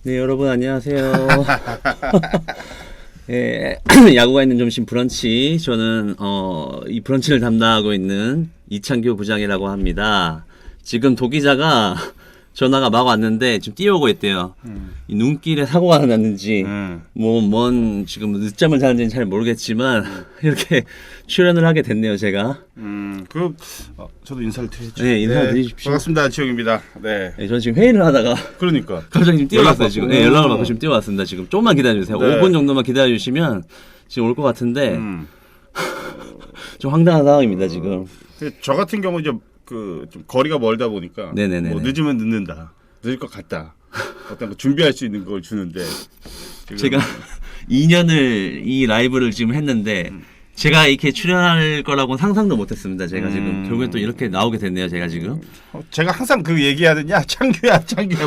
네, 여러분 안녕하세요. 예, 야구가 있는 점심 브런치. 저는 이 브런치를 담당하고 있는 이창규 부장이라고 합니다. 지금 도기자가 전화가 막 왔는데 지금 뛰어오고 있대요. 이 눈길에 사고가 났는지 뭔 지금 늦잠을 자는지는 잘 모르겠지만 이렇게 출연을 하게 됐네요, 제가. 저도 인사를 드리죠. 네, 인사를 드리십시오. 반갑습니다, 지용입니다. 네. 네, 저는 지금 회의를 하다가 그러니까 갑자기 지금 뛰어왔어요. 지금 연락 연락을 받고 지금 뛰어왔습니다. 지금 좀만 기다려주세요. 네. 5분 정도만 기다려주시면 지금 올 것 같은데 좀 황당한 상황입니다 지금. 저 같은 경우 이제 좀 거리가 멀다 보니까 네네네네. 뭐 늦으면 늦는다, 늦을 것 같다, 어떤 거 준비할 수 있는 걸 주는데 지금 제가 2년을 이 라이브를 지금 했는데 제가 이렇게 출연할 거라고는 상상도 못했습니다. 제가 지금 결국엔 또 이렇게 나오게 됐네요. 제가 지금. 제가 항상 그 얘기하는 창규야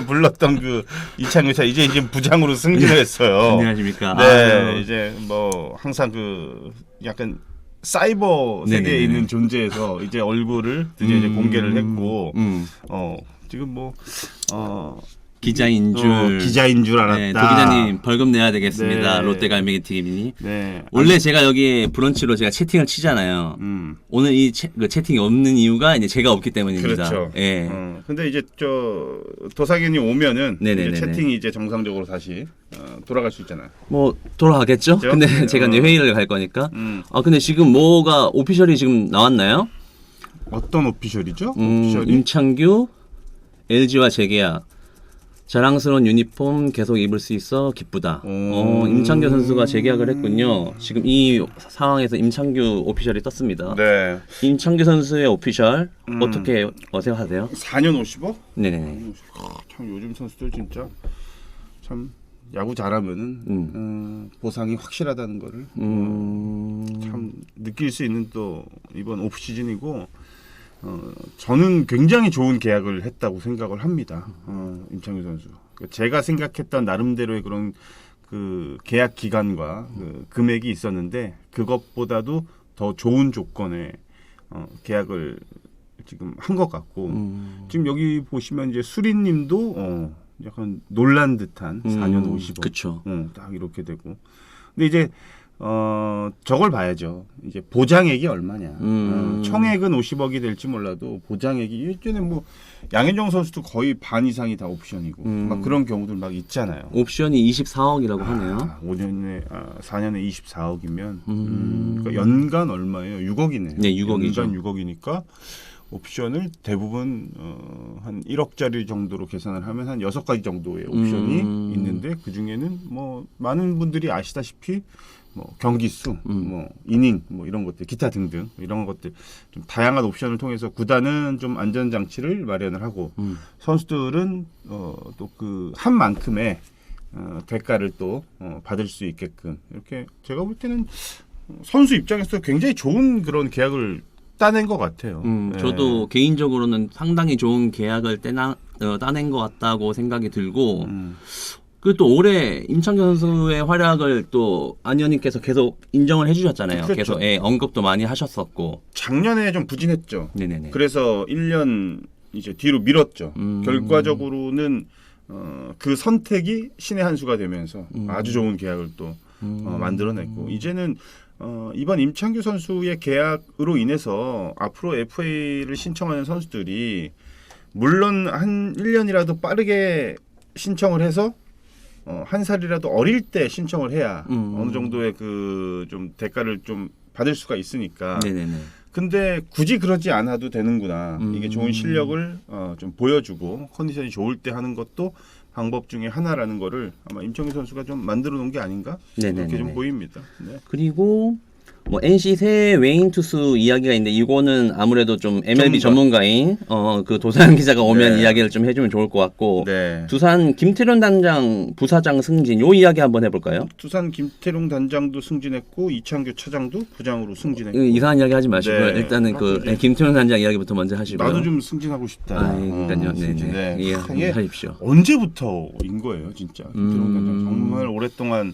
불렀던 그 이창규 이제 부장으로 승진을 했어요. 안녕하십니까. 네, 아유. 이제 뭐 항상 약간 사이버 세계에 네네네네. 있는 존재에서 이제 얼굴을 드디어 이제 공개를 했고 지금 기자인 줄. 기자인 줄 알았다. 네, 도기자님 벌금 내야 되겠습니다. 네. 롯데 갈매기 튀김이니. 네. 원래 제가 여기 브런치로 제가 채팅을 치잖아요. 오늘 이 채팅이 없는 이유가 이제 제가 없기 때문입니다. 그렇죠. 예. 근데 이제 도사견이 오면은 네네네네. 이제 채팅이 이제 정상적으로 다시 돌아갈 수 있잖아요. 뭐 돌아가겠죠? 그렇죠? 근데 네. 제가 이제 회의를 갈 거니까. 음. 근데 지금 뭐가 오피셜이 지금 나왔나요? 어떤 오피셜이죠? 오피셜이? 임창규 LG와 재계약. 자랑스러운 유니폼 계속 입을 수 있어 기쁘다. 임창규 선수가 재계약을 했군요. 지금 이 상황에서 임창규 오피셜이 떴습니다. 네. 임창규 선수의 오피셜 어떻게 생각하세요? 4년 50억? 네네네. 참 요즘 선수들 진짜 참 야구 잘하면은 보상이 확실하다는 거를 참 느낄 수 있는 또 이번 오프 시즌이고 저는 굉장히 좋은 계약을 했다고 생각을 합니다. 임창규 선수. 제가 생각했던 나름대로의 그런 그 계약 기간과 그 금액이 있었는데 그것보다도 더 좋은 조건의 계약을 지금 한 것 같고 지금 여기 보시면 이제 수리님도 약간 놀란 듯한 4년 50억. 그쵸. 딱 이렇게 되고. 근데 이제 저걸 봐야죠. 이제 보장액이 얼마냐. 청액은 50억이 될지 몰라도 보장액이 예전에 뭐 양현종 선수도 거의 반 이상이 다 옵션이고 막 그런 경우들 막 있잖아요. 옵션이 24억이라고 하네요. 4년에 24억이면 그러니까 연간 얼마예요? 6억이네요. 네, 6억이죠. 연간 6억이니까 옵션을 대부분 한 1억짜리 정도로 계산을 하면 한 6가지 정도의 옵션이 있는데 그 중에는 뭐 많은 분들이 아시다시피 뭐 경기 수, 뭐 이닝, 뭐 이런 것들, 기타 등등 이런 것들 좀 다양한 옵션을 통해서 구단은 좀 안전 장치를 마련을 하고 선수들은 또 그 한 만큼의 대가를 또 받을 수 있게끔 이렇게 제가 볼 때는 선수 입장에서 굉장히 좋은 그런 계약을 따낸 것 같아요. 네. 저도 개인적으로는 상당히 좋은 계약을 따낸 것 같다고 생각이 들고 그리고 또 올해 임창규 선수의 활약을 또 안현님께서 계속 인정을 해주셨잖아요. 그렇죠. 계속 언급도 많이 하셨었고. 작년에 좀 부진했죠. 네네네. 그래서 1년 이제 뒤로 미뤘죠. 결과적으로는 그 선택이 신의 한 수가 되면서 아주 좋은 계약을 또 만들어냈고 이제는 이번 임창규 선수의 계약으로 인해서 앞으로 FA를 신청하는 선수들이 물론 한 1년이라도 빠르게 신청을 해서 한 살이라도 어릴 때 신청을 해야 어느 정도의 그 좀 대가를 좀 받을 수가 있으니까. 네네네. 근데 굳이 그러지 않아도 되는구나. 이게 좋은 실력을 좀 보여주고 컨디션이 좋을 때 하는 것도 방법 중에 하나라는 거를 아마 임창규 선수가 좀 만들어 놓은 게 아닌가 그렇게 좀 보입니다. 네. 그리고 뭐 NC 새 외인 투수 이야기가 있는데 이거는 아무래도 좀 MLB 전문가인 그 도사현 기자가 오면 네. 이야기를 좀 해주면 좋을 것 같고 네. 두산 김태련 단장 부사장 승진 요 이야기 한번 해볼까요? 두산 김태룡 단장도 승진했고 이창규 차장도 부장으로 승진했고 이상한 이야기 하지 마시고요. 네. 일단은 김태련 단장 이야기부터 먼저 하시고요. 나도 좀 승진하고 싶다. 그러니까요. 승진. 네네. 네. 이해 하십시오. 언제부터인 거예요, 진짜. 김태룡 단장 정말 오랫동안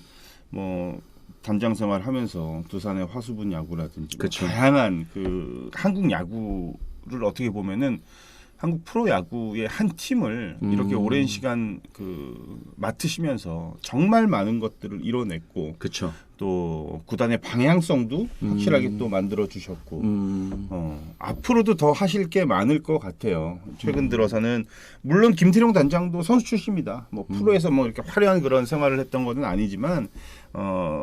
뭐 단장 생활하면서 두산의 화수분 야구라든지 뭐 그쵸. 다양한 그 한국 야구를 어떻게 보면은 한국 프로야구의 한 팀을 이렇게 오랜 시간 맡으시면서 정말 많은 것들을 이뤄냈고 그쵸. 또 구단의 방향성도 확실하게 또 만들어 주셨고 앞으로도 더 하실 게 많을 것 같아요. 최근 들어서는 물론 김태룡 단장도 선수 출신입니다. 뭐 프로에서 뭐 이렇게 화려한 그런 생활을 했던 것은 아니지만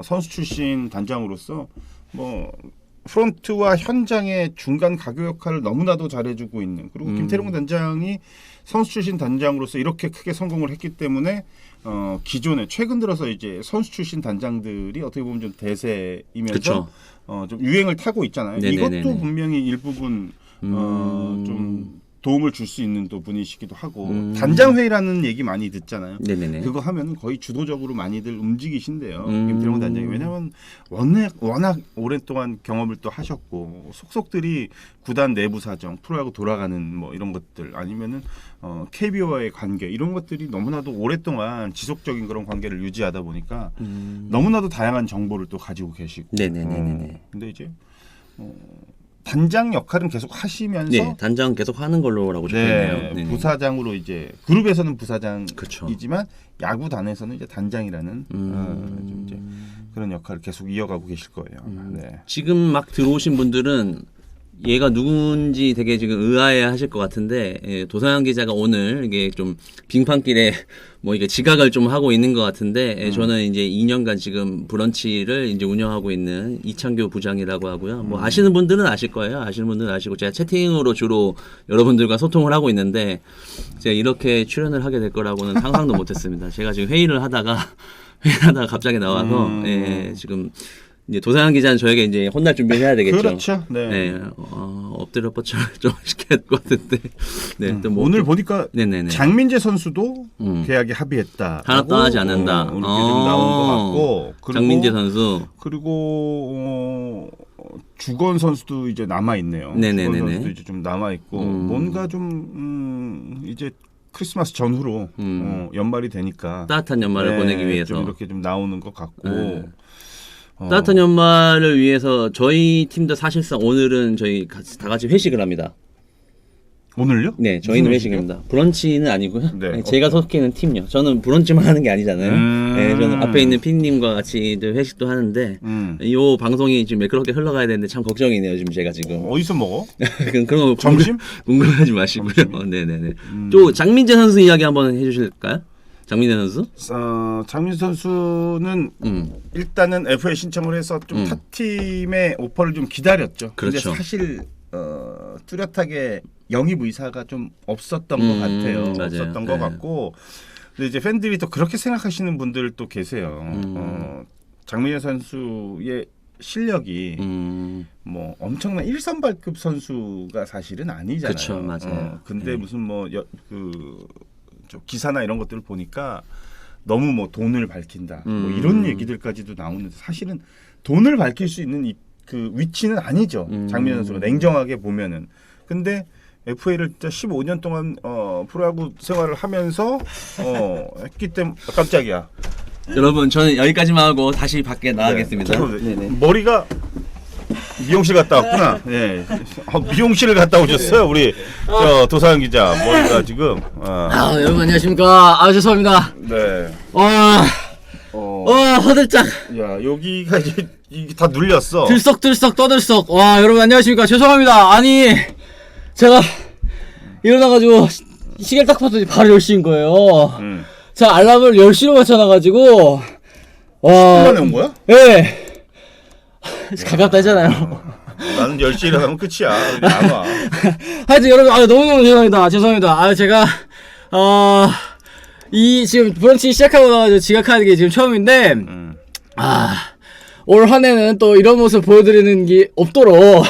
선수 출신 단장으로서 뭐 프론트와 현장의 중간 가교 역할을 너무나도 잘해주고 있는 그리고 김태룡 단장이 선수 출신 단장으로서 이렇게 크게 성공을 했기 때문에 기존에 최근 들어서 이제 선수 출신 단장들이 어떻게 보면 좀 대세이면서 좀 유행을 타고 있잖아요. 네네네네. 이것도 분명히 일부분 좀 도움을 줄 수 있는 또 분이시기도 하고 단장 회의라는 얘기 많이 듣잖아요. 네네네. 그거 하면 거의 주도적으로 많이들 움직이신대요. 김태룡 단장이 왜냐하면 워낙 오랫동안 경험을 또 하셨고 속속들이 구단 내부 사정, 프로야구 돌아가는 뭐 이런 것들 아니면은 KBO와의 관계 이런 것들이 너무나도 오랫동안 지속적인 그런 관계를 유지하다 보니까 너무나도 다양한 정보를 또 가지고 계시고. 네네네네. 근데 이제 단장 역할은 계속 하시면서 네, 단장 계속 하는 걸로라고 적혀있네요. 네, 부사장으로 이제 그룹에서는 부사장이지만 그쵸. 야구단에서는 이제 단장이라는 좀 이제 그런 역할을 계속 이어가고 계실 거예요. 네. 지금 막 들어오신 분들은 얘가 누군지 되게 지금 의아해 하실 것 같은데, 예, 도상현 기자가 오늘 이게 좀 빙판길에 뭐 이게 지각을 좀 하고 있는 것 같은데, 예, 저는 이제 2년간 지금 브런치를 이제 운영하고 있는 이창교 부장이라고 하고요. 뭐 아시는 분들은 아실 거예요. 아시는 분들은 아시고, 제가 채팅으로 주로 여러분들과 소통을 하고 있는데, 제가 이렇게 출연을 하게 될 거라고는 상상도 못했습니다. 제가 지금 회의를 하다가 갑자기 나와서, 예, 지금 이제 도상현 기자는 저에게 이제 혼날 준비를 해야 되겠죠. 그렇죠. 네. 네, 엎드려 뻗쳐 좀 시켜야 될 것 같은데. 네, 또 뭐 오늘 보니까 네네네. 장민재 선수도 계약에 합의했다. 하나 떠나지 않는다. 이렇게 좀 나온 것 같고. 그리고, 장민재 선수. 그리고 주건 선수도 이제 남아 있네요. 네네네네. 주건 선수도 이제 좀 남아 있고 뭔가 좀 이제 크리스마스 전후로 연말이 되니까 따뜻한 연말을 보내기 위해서 좀 이렇게 좀 나오는 것 같고. 네. 따뜻한 연말을 위해서 저희 팀도 사실상 오늘은 저희 다 같이 회식을 합니다. 오늘요? 네, 저희는 회식입니다. 브런치는 아니고요. 네, 네, 제가 속해 있는 팀요. 저는 브런치만 하는 게 아니잖아요. 네, 저는 앞에 있는 피디님과 같이 회식도 하는데 이 방송이 지금 매끄럽게 흘러가야 되는데 참 걱정이네요. 지금 제가 지금 어디서 먹어? 그런 거 점심? 궁금하지 마시고요. 네네네. 또 장민재 선수 이야기 한번 해주실까요? 장민재 선수? 장민재 선수는 일단은 FA 신청을 해서 좀 타팀의 오퍼를 좀 기다렸죠. 그렇죠. 근데 사실 뚜렷하게 영입 의사가 좀 없었던 것 같아요. 맞아요. 없었던 것 같고, 근데 이제 팬들이 또 그렇게 생각하시는 분들 또 계세요. 장민재 선수의 실력이 뭐 엄청난 1선발급 선수가 사실은 아니잖아요. 그렇죠, 맞아요. 근데 무슨 뭐 저 기사나 이런 것들을 보니까 너무 뭐 돈을 밝힌다 뭐 이런 얘기들까지도 나오는데 사실은 돈을 밝힐 수 있는 그 위치는 아니죠. 장민재 선수가 냉정하게 보면은. 근데 FA를 진짜 15년 동안 프로야구 생활을 하면서 했기 때문에 깜짝이야. 여러분 저는 여기까지만 하고 다시 밖에 나가겠습니다. 네네. 머리가 미용실 갔다 왔구나. 네. 미용실을 갔다 오셨어요, 우리 도상현 기자. 머리가 지금. 여러분 안녕하십니까. 죄송합니다. 네. 허들짝. 야, 여기가 이제 이게 다 눌렸어. 들썩들썩 떠들썩. 여러분 안녕하십니까. 죄송합니다. 아니 제가 일어나가지고 시계를 딱 봤더니 바로 10시인 거예요. 제가 알람을 10시로 맞춰놔가지고 10분만에 온 거야? 예. 가깝다 했잖아요. 나는 10시에 일어나면 끝이야. 안 와. 하여튼 여러분 너무너무 죄송합니다. 제가 이 지금 브런치 시작하고 나가지고 지각하는 게 지금 처음인데 올 한 해는 또 이런 모습 보여드리는 게 없도록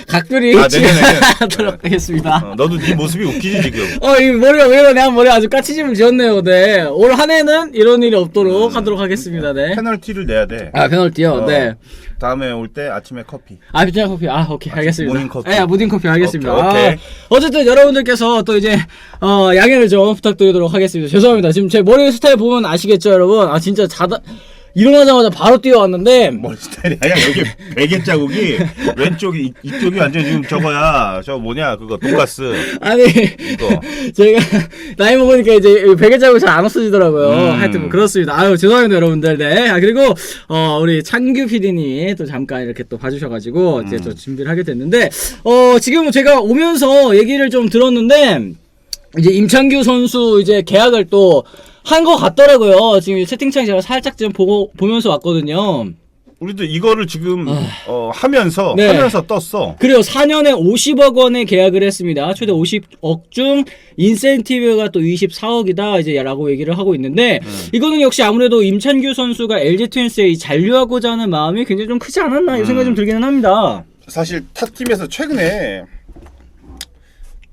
각별히 지각하도록 하겠습니다. 너도 네 모습이 웃기지 지금. 이 머리가 왜 이러냐. 머리 아주 까치짐을 지었네요. 네. 올 한 해는 이런 일이 없도록 하도록 하겠습니다. 네. 페널티를 내야 돼. 페널티요? 네. 다음에 올 때 아침에 커피. 비타민 커피. 오케이. 알겠습니다. 모닝 커피. 네, 모닝 커피 알겠습니다. 오케이. 어쨌든 여러분들께서 또 이제 양해를 좀 부탁드리도록 하겠습니다. 죄송합니다. 지금 제 머리 스타일 보면 아시겠죠, 여러분? 진짜 일어나자마자 바로 뛰어왔는데 머리 스타일이 아니야. 여기 베개 자국이 왼쪽이 이쪽이 완전 지금 저거야. 저 뭐냐 그거 돈가스. 아니 이거. 저희가 나이 먹으니까 이제 베개 자국이 잘 안 없어지더라고요. 하여튼 뭐 그렇습니다. 아유 죄송합니다 여러분들. 네. 그리고 우리 창규 PD님이 또 잠깐 이렇게 또 봐주셔가지고 이제 또 준비를 하게 됐는데 지금 제가 오면서 얘기를 좀 들었는데 이제 임창규 선수 이제 계약을 또 한 것 같더라고요. 지금 채팅창 제가 살짝 좀 보면서 왔거든요. 우리도 이거를 지금 하면서 네. 떴어. 그리고 4년에 50억 원의 계약을 했습니다. 최대 50억 중 인센티브가 또 24억이다 이제 라고 얘기를 하고 있는데 이거는 역시 아무래도 임찬규 선수가 LG 트윈스에 이 잔류하고자 하는 마음이 굉장히 좀 크지 않았나 이 생각이 좀 들기는 합니다. 사실 탑팀에서 최근에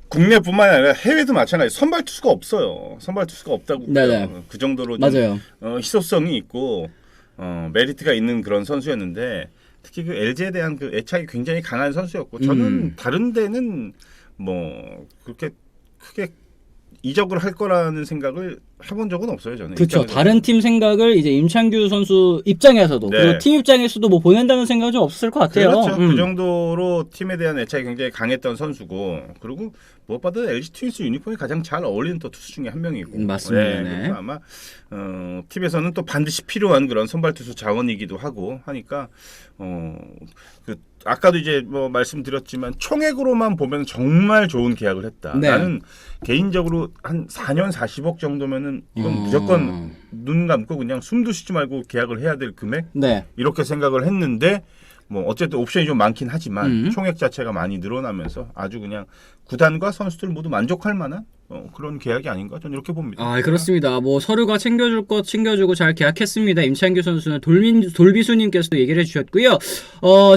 국내뿐만 아니라 해외도 마찬가지 선발 투수가 없어요. 선발 투수가 없다고. 네네. 그 정도로 좀, 맞아요. 희소성이 있고 메리트가 있는 그런 선수였는데 특히 그 LG에 대한 그 애착이 굉장히 강한 선수였고 저는 다른 데는 뭐 그렇게 크게 이적을 할 거라는 생각을 해본 적은 없어요. 저는. 그렇죠. 다른 팀 생각을 이제 임창규 선수 입장에서도 네. 그리고 팀 입장에서도 뭐 보낸다는 생각은 좀 없을 것 같아요. 그렇죠. 그 정도로 팀에 대한 애착이 굉장히 강했던 선수고 그리고 무엇보다 LG 트윈스 유니폼이 가장 잘 어울리는 또 투수 중에 한 명이고 맞습니다. 네, 네. 그래서 아마 팀에서는 또 반드시 필요한 그런 선발 투수 자원이기도 하고 하니까 그 아까도 이제 뭐 말씀드렸지만 총액으로만 보면 정말 좋은 계약을 했다. 네. 나는 개인적으로 한 4년 40억 정도면은 이건 무조건 눈 감고 그냥 숨도 쉬지 말고 계약을 해야 될 금액 네. 이렇게 생각을 했는데 뭐 어쨌든 옵션이 좀 많긴 하지만 총액 자체가 많이 늘어나면서 아주 그냥 구단과 선수들 모두 만족할 만한 그런 계약이 아닌가 저는 이렇게 봅니다. 아 그렇습니다. 뭐 서류가 챙겨줄 것 챙겨주고 잘 계약했습니다. 임창규 선수는 돌비수님께서도 얘기를 해주셨고요.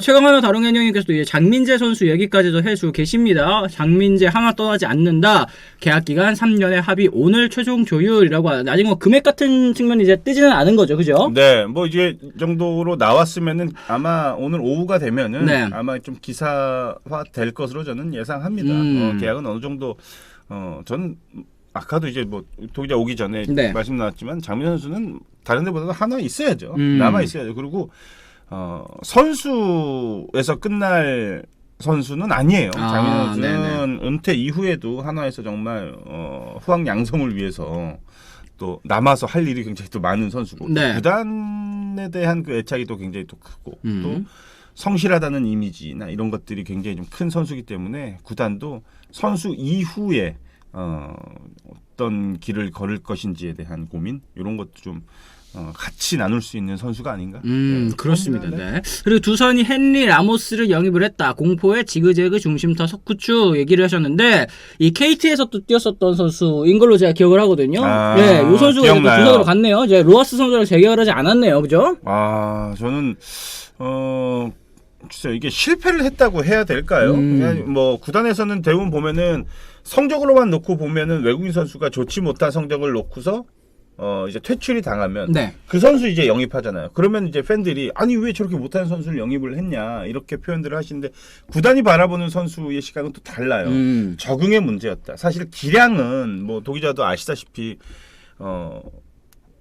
최강하나 다롱현영님께서도 이제 장민재 선수 얘기까지도 해주고 계십니다. 장민재 하나 떠나지 않는다. 계약 기간 3년의 합의 오늘 최종 조율이라고 하는데 아직 뭐 금액 같은 측면이 이제 뜨지는 않은 거죠, 그죠? 네, 뭐 이제 이 정도로 나왔으면은 아마 오늘 오후가 되면은 네. 아마 좀 기사화 될 것으로 저는 예상합니다. 계약은 어느 정도 저는 아까도 이제 뭐 도기자 오기 전에 네. 말씀 나왔지만 장민 선수는 다른 데보다도 하나 있어야죠. 남아 있어야죠. 그리고 선수에서 끝날 선수는 아니에요. 장민 선수는 은퇴 이후에도 하나에서 정말 후학 양성을 위해서 또 남아서 할 일이 굉장히 또 많은 선수고 네. 구단에 대한 그 애착이 또 굉장히 또 크고 또 성실하다는 이미지나 이런 것들이 굉장히 좀 큰 선수이기 때문에 구단도 선수 이후에 어떤 길을 걸을 것인지에 대한 고민 이런 것도 좀 같이 나눌 수 있는 선수가 아닌가? 그렇습니다. 네. 그리고 두산이 헨리 라모스를 영입을 했다. 공포의 지그재그 중심 타석 구축 얘기를 하셨는데 이 KT에서 또 뛰었었던 선수인 걸로 제가 기억을 하거든요. 네, 이 선수가 이제 두산으로 갔네요. 이제 로하스 선수랑 재계약을 하지 않았네요, 그죠? 아, 저는 글쎄요, 이게 실패를 했다고 해야 될까요? 그냥 뭐 구단에서는 대부분 보면은 성적으로만 놓고 보면은 외국인 선수가 좋지 못한 성적을 놓고서 이제 퇴출이 당하면 네. 그 선수 이제 영입하잖아요. 그러면 이제 팬들이 아니 왜 저렇게 못하는 선수를 영입을 했냐 이렇게 표현들을 하시는데 구단이 바라보는 선수의 시각은 또 달라요. 적응의 문제였다. 사실 기량은 뭐 도기자도 아시다시피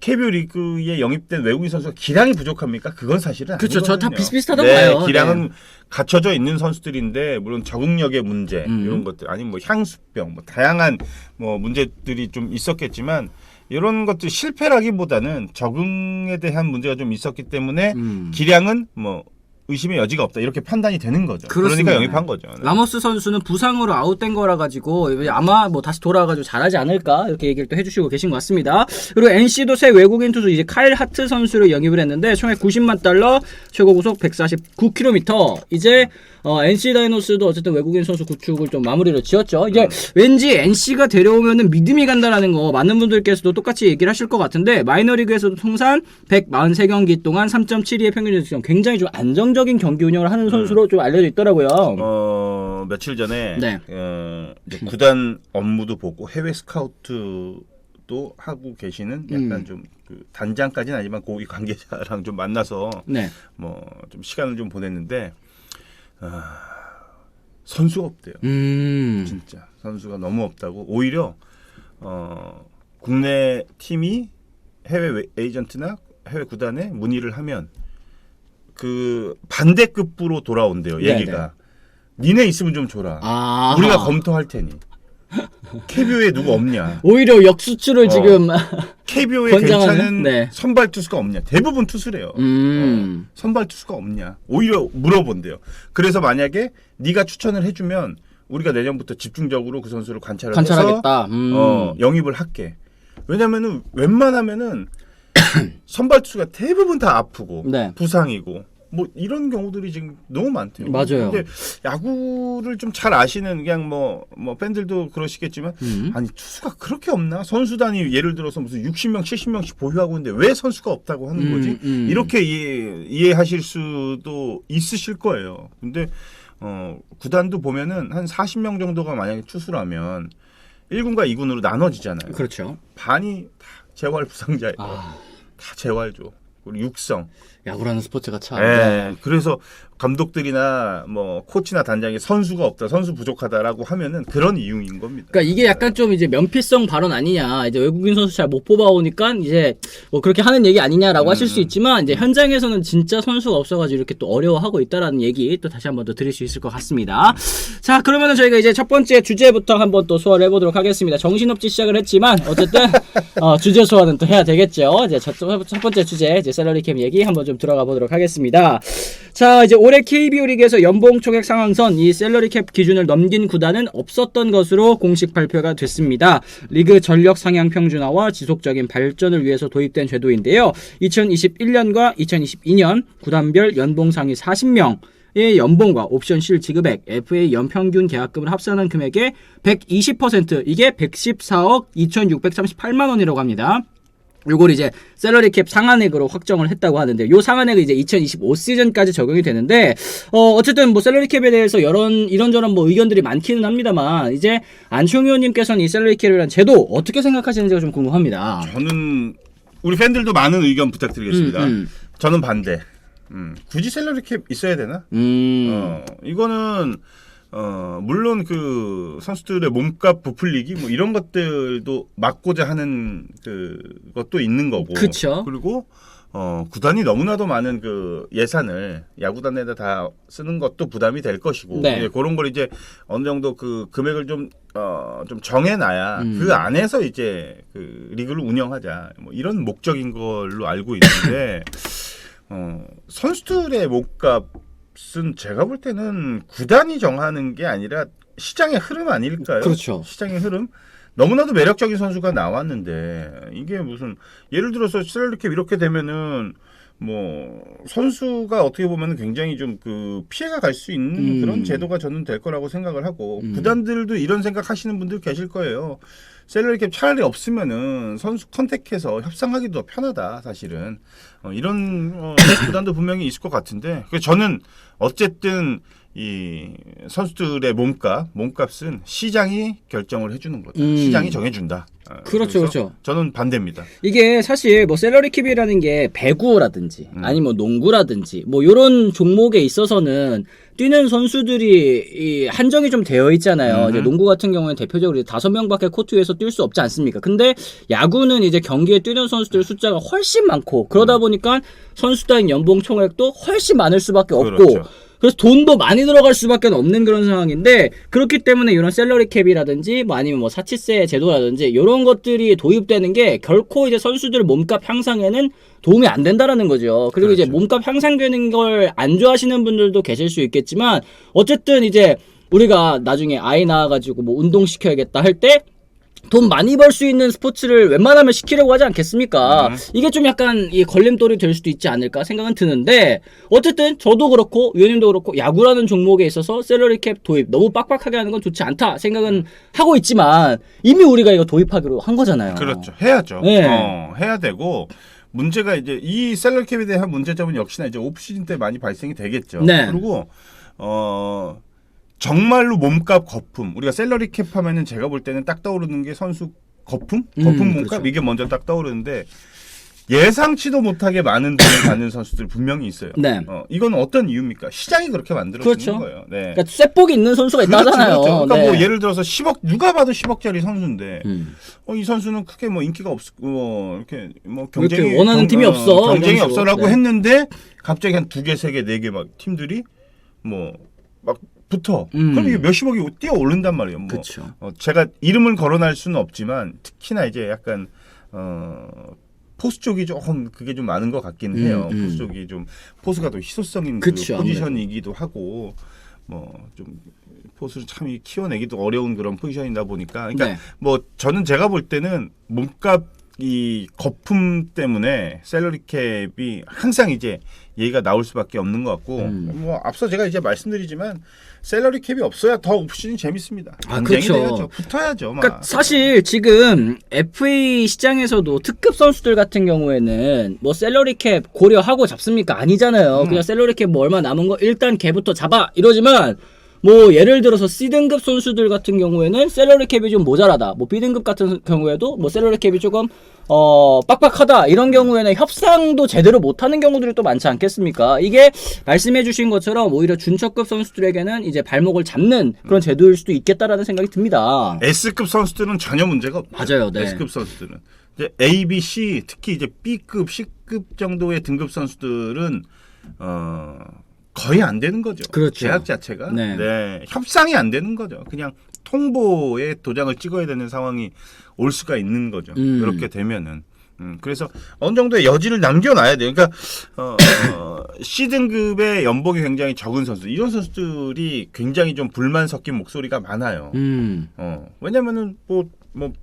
KBO 리그에 영입된 외국인 선수가 기량이 부족합니까? 그건 사실은 그렇죠. 저 다 아니거든요. 비슷비슷하다고 네, 봐요. 기량은 갖춰져 있는 선수들인데 물론 적응력의 문제 이런 것들 아니면 뭐 향수병 뭐 다양한 뭐 문제들이 좀 있었겠지만 이런 것들 실패라기보다는 적응에 대한 문제가 좀 있었기 때문에 기량은 뭐 의심의 여지가 없다 이렇게 판단이 되는 거죠. 그렇습니다. 그러니까 영입한 거죠. 네. 라모스 선수는 부상으로 아웃된 거라 가지고 아마 뭐 다시 돌아가지고 잘하지 않을까 이렇게 얘기를 또 해주시고 계신 것 같습니다. 그리고 NC도 새 외국인 투수 이제 카일 하트 선수를 영입을 했는데 총액 90만 달러, 최고 구속 149km. 이제 NC 다이노스도 어쨌든 외국인 선수 구축을 좀 마무리를 지었죠. 이제 왠지 NC가 데려오면은 믿음이 간다라는 거 많은 분들께서도 똑같이 얘기를 하실 것 같은데 마이너리그에서도 통산 143경기 동안 3.72의 평균 득점 굉장히 좀 안정적인 경기 운영을 하는 선수로 좀 알려져 있더라고요. 며칠 전에 네. 이제 구단 업무도 보고 해외 스카우트도 하고 계시는 약간 좀 그 단장까지는 아니지만 고위 관계자랑 좀 만나서 네. 뭐 좀 시간을 좀 보냈는데 선수가 없대요. 진짜 선수가 너무 없다고 오히려 국내 팀이 해외 에이전트나 해외 구단에 문의를 하면 그 반대급부로 돌아온대요. 얘기가. 니네 있으면 좀 줘라. 우리가 검토할 테니. KBO에 누구 없냐. 오히려 역수출을 지금 KBO에 괜찮은 선발 투수가 없냐. 대부분 투수래요. 선발 투수가 없냐. 오히려 물어본대요. 그래서 만약에 네가 추천을 해주면 우리가 내년부터 집중적으로 그 선수를 관찰하겠다. 해서 영입을 할게. 왜냐면은 웬만하면은 선발 투수가 대부분 다 아프고 부상이고 뭐 이런 경우들이 지금 너무 많대요. 맞아요. 근데 야구를 좀 잘 아시는 그냥 뭐 팬들도 그러시겠지만 아니 투수가 그렇게 없나? 선수단이 예를 들어서 무슨 60명, 70명씩 보유하고 있는데 왜 선수가 없다고 하는 거지? 이렇게 이해하실 수도 있으실 거예요. 근데 구단도 보면은 한 40명 정도가 만약에 투수라면 1군과 2군으로 나눠지잖아요. 그렇죠. 반이 다 재활 부상자예요. 다 재활조. 그리고 육성. 야구라는 스포츠가 참. 그래서 감독들이나 뭐 코치나 단장이 선수가 없다, 선수 부족하다라고 하면은 그런 이유인 겁니다. 그러니까 이게 약간 좀 이제 면피성 발언 아니냐, 이제 외국인 선수 잘 못 뽑아오니까 이제 뭐 그렇게 하는 얘기 아니냐라고 하실 수 있지만 이제 현장에서는 진짜 선수가 없어가지고 이렇게 또 어려워하고 있다라는 얘기 또 다시 한번 더 드릴 수 있을 것 같습니다. 자, 그러면은 저희가 이제 첫 번째 주제부터 한번 또 소화를 해보도록 하겠습니다. 정신없이 시작을 했지만 어쨌든 주제 소화는 또 해야 되겠죠. 이제 첫 번째 주제 이제 셀러리캡 얘기 한번 좀 들어가 보도록 하겠습니다. 자, 이제 올해 KBO 리그에서 연봉 총액 상한선 이 셀러리캡 기준을 넘긴 구단은 없었던 것으로 공식 발표가 됐습니다. 리그 전력 상향 평준화와 지속적인 발전을 위해서 도입된 제도인데요. 2021년과 2022년 구단별 연봉 상위 40명의 연봉과 옵션 실 지급액, FA 연평균 계약금을 합산한 금액의 120%, 이게 114억 2,638만 원이라고 합니다. 요걸 이제 셀러리캡 상한액으로 확정을 했다고 하는데, 요 상한액은 이제 2025 시즌까지 적용이 되는데, 어쨌든 뭐 셀러리캡에 대해서 이런저런 뭐 의견들이 많기는 합니다만, 이제 안치홍 의원님께서는 이 셀러리캡이라는 제도 어떻게 생각하시는지가 좀 궁금합니다. 저는 우리 팬들도 많은 의견 부탁드리겠습니다. 저는 반대. 굳이 셀러리캡 있어야 되나? 이거는 물론 그 선수들의 몸값 부풀리기 뭐 이런 것들도 막고자 하는 그것도 있는 거고. 그쵸. 그리고 구단이 너무나도 많은 그 예산을 야구단에다 다 쓰는 것도 부담이 될 것이고. 그런 걸 이제 어느 정도 그 금액을 좀 정해놔야 그 안에서 이제 그 리그를 운영하자. 뭐 이런 목적인 걸로 알고 있는데 선수들의 몸값은 제가 볼 때는 구단이 정하는 게 아니라 시장의 흐름 아닐까요? 그렇죠. 시장의 흐름. 너무나도 매력적인 선수가 나왔는데 이게 무슨 예를 들어서 셀러리캡 이렇게 되면은 뭐 선수가 어떻게 보면 굉장히 좀 그 피해가 갈 수 있는 그런 제도가 저는 될 거라고 생각을 하고 구단들도 이런 생각 하시는 분들 계실 거예요. 셀러리캡 차라리 없으면은 선수 컨택해서 협상하기도 편하다 사실은. 이런 구단도 분명히 있을 것 같은데 저는 어쨌든 이 선수들의 몸값은 시장이 결정을 해주는 거다. 시장이 정해준다. 그렇죠, 그렇죠. 저는 반대입니다. 이게 사실 뭐 셀러리캡이라는 게 배구라든지 아니면 농구라든지 뭐 이런 종목에 있어서는 뛰는 선수들이 한정이 좀 되어 있잖아요. 이제 농구 같은 경우는 대표적으로 5명밖에 코트 위에서 뛸 수 없지 않습니까? 근데 야구는 이제 경기에 뛰는 선수들 숫자가 훨씬 많고 그러다 보니까 선수단 연봉 총액도 훨씬 많을 수밖에 없고. 그렇죠. 그래서 돈도 많이 들어갈 수밖에 없는 그런 상황인데, 그렇기 때문에 이런 샐러리 캡이라든지 뭐 아니면 뭐 사치세 제도라든지 이런 것들이 도입되는 게 결코 이제 선수들 몸값 향상에는 도움이 안 된다라는 거죠. 그리고 그렇죠. 이제 몸값 향상되는 걸 안 좋아하시는 분들도 계실 수 있겠지만, 어쨌든 이제 우리가 나중에 아이 낳아가지고 뭐 운동 시켜야겠다 할 때 돈 많이 벌 수 있는 스포츠를 웬만하면 시키려고 하지 않겠습니까? 이게 좀 약간 이 걸림돌이 될 수도 있지 않을까 생각은 드는데, 어쨌든 저도 그렇고 위원님도 그렇고 야구라는 종목에 있어서 셀러리캡 도입 너무 빡빡하게 하는 건 좋지 않다 생각은 하고 있지만 이미 우리가 이거 도입하기로 한 거잖아요. 그렇죠. 해야죠. 네. 해야 되고 문제가 이제 이 셀러리캡에 대한 문제점은 역시나 이제 오프시즌 때 많이 발생이 되겠죠. 네. 그리고 정말로 몸값 거품. 우리가 셀러리캡 하면은 제가 볼 때는 딱 떠오르는 게 선수 거품? 거품 몸값? 그렇죠. 이게 먼저 딱 떠오르는데 예상치도 못하게 많은 돈을 받는 선수들 분명히 있어요. 네. 이건 어떤 이유입니까? 시장이 그렇게 만들어지는 그렇죠. 거예요. 네. 그러니까 쇳복이 있는 선수가 있다 하잖아요. 그렇죠. 그러니까 네. 뭐 예를 들어서 10억 누가 봐도 10억짜리 선수인데 이 선수는 크게 뭐 인기가 없고 뭐 이렇게 뭐 경쟁이 이렇게 원하는 팀이 없어. 경쟁이 이런 식으로. 없어라고 네. 했는데 갑자기 한 2개, 3개, 4개 막 팀들이 뭐 막 붙어. 그럼 이게 몇십억이 뛰어 오른단 말이에요. 뭐 그렇죠. 제가 이름을 거론할 수는 없지만 특히나 이제 약간 포수 쪽이 조금 그게 좀 많은 것 같긴 해요. 포수 쪽이 좀 포수가 더 희소성인 그쵸, 그 포지션이기도 하고 뭐 좀 포수를 참 키워내기도 어려운 그런 포지션이다 보니까 그러니까 네. 뭐 저는 제가 볼 때는 몸값 이 거품 때문에 셀러리 캡이 항상 이제 얘기가 나올 수밖에 없는 것 같고 뭐 앞서 제가 이제 말씀드리지만 셀러리 캡이 없어야 더 옵션이 재밌습니다. 경쟁이 그렇죠. 돼야죠. 붙어야죠. 막. 그러니까 사실 지금 FA 시장에서도 특급 선수들 같은 경우에는 뭐 셀러리 캡 고려하고 잡습니까? 아니잖아요. 그냥 셀러리 캡 뭐 얼마 남은 거 일단 걔부터 잡아 이러지만 뭐 예를 들어서 C등급 선수들 같은 경우에는 셀러리 캡이 좀 모자라다. 뭐 B등급 같은 경우에도 뭐 셀러리 캡이 조금 빡빡하다. 이런 경우에는 협상도 제대로 못하는 경우들이 또 많지 않겠습니까? 이게 말씀해주신 것처럼 오히려 준척급 선수들에게는 이제 발목을 잡는 그런 제도일 수도 있겠다라는 생각이 듭니다. S급 선수들은 전혀 문제가 없죠. 맞아요, 네. S급 선수들은 이제 A, B, C 특히 이제 B급, C급 정도의 등급 선수들은 거의 안 되는 거죠. 그렇죠. 계약 자체가 네. 협상이 안 되는 거죠. 그냥 통보에 도장을 찍어야 되는 상황이 올 수가 있는 거죠. 그렇게 되면은. 그래서 어느 정도의 여지를 남겨놔야 돼요. 그러니까 C 등급의 연봉이 굉장히 적은 선수, 이런 선수들이 굉장히 좀 불만 섞인 목소리가 많아요. 왜냐면은 뭐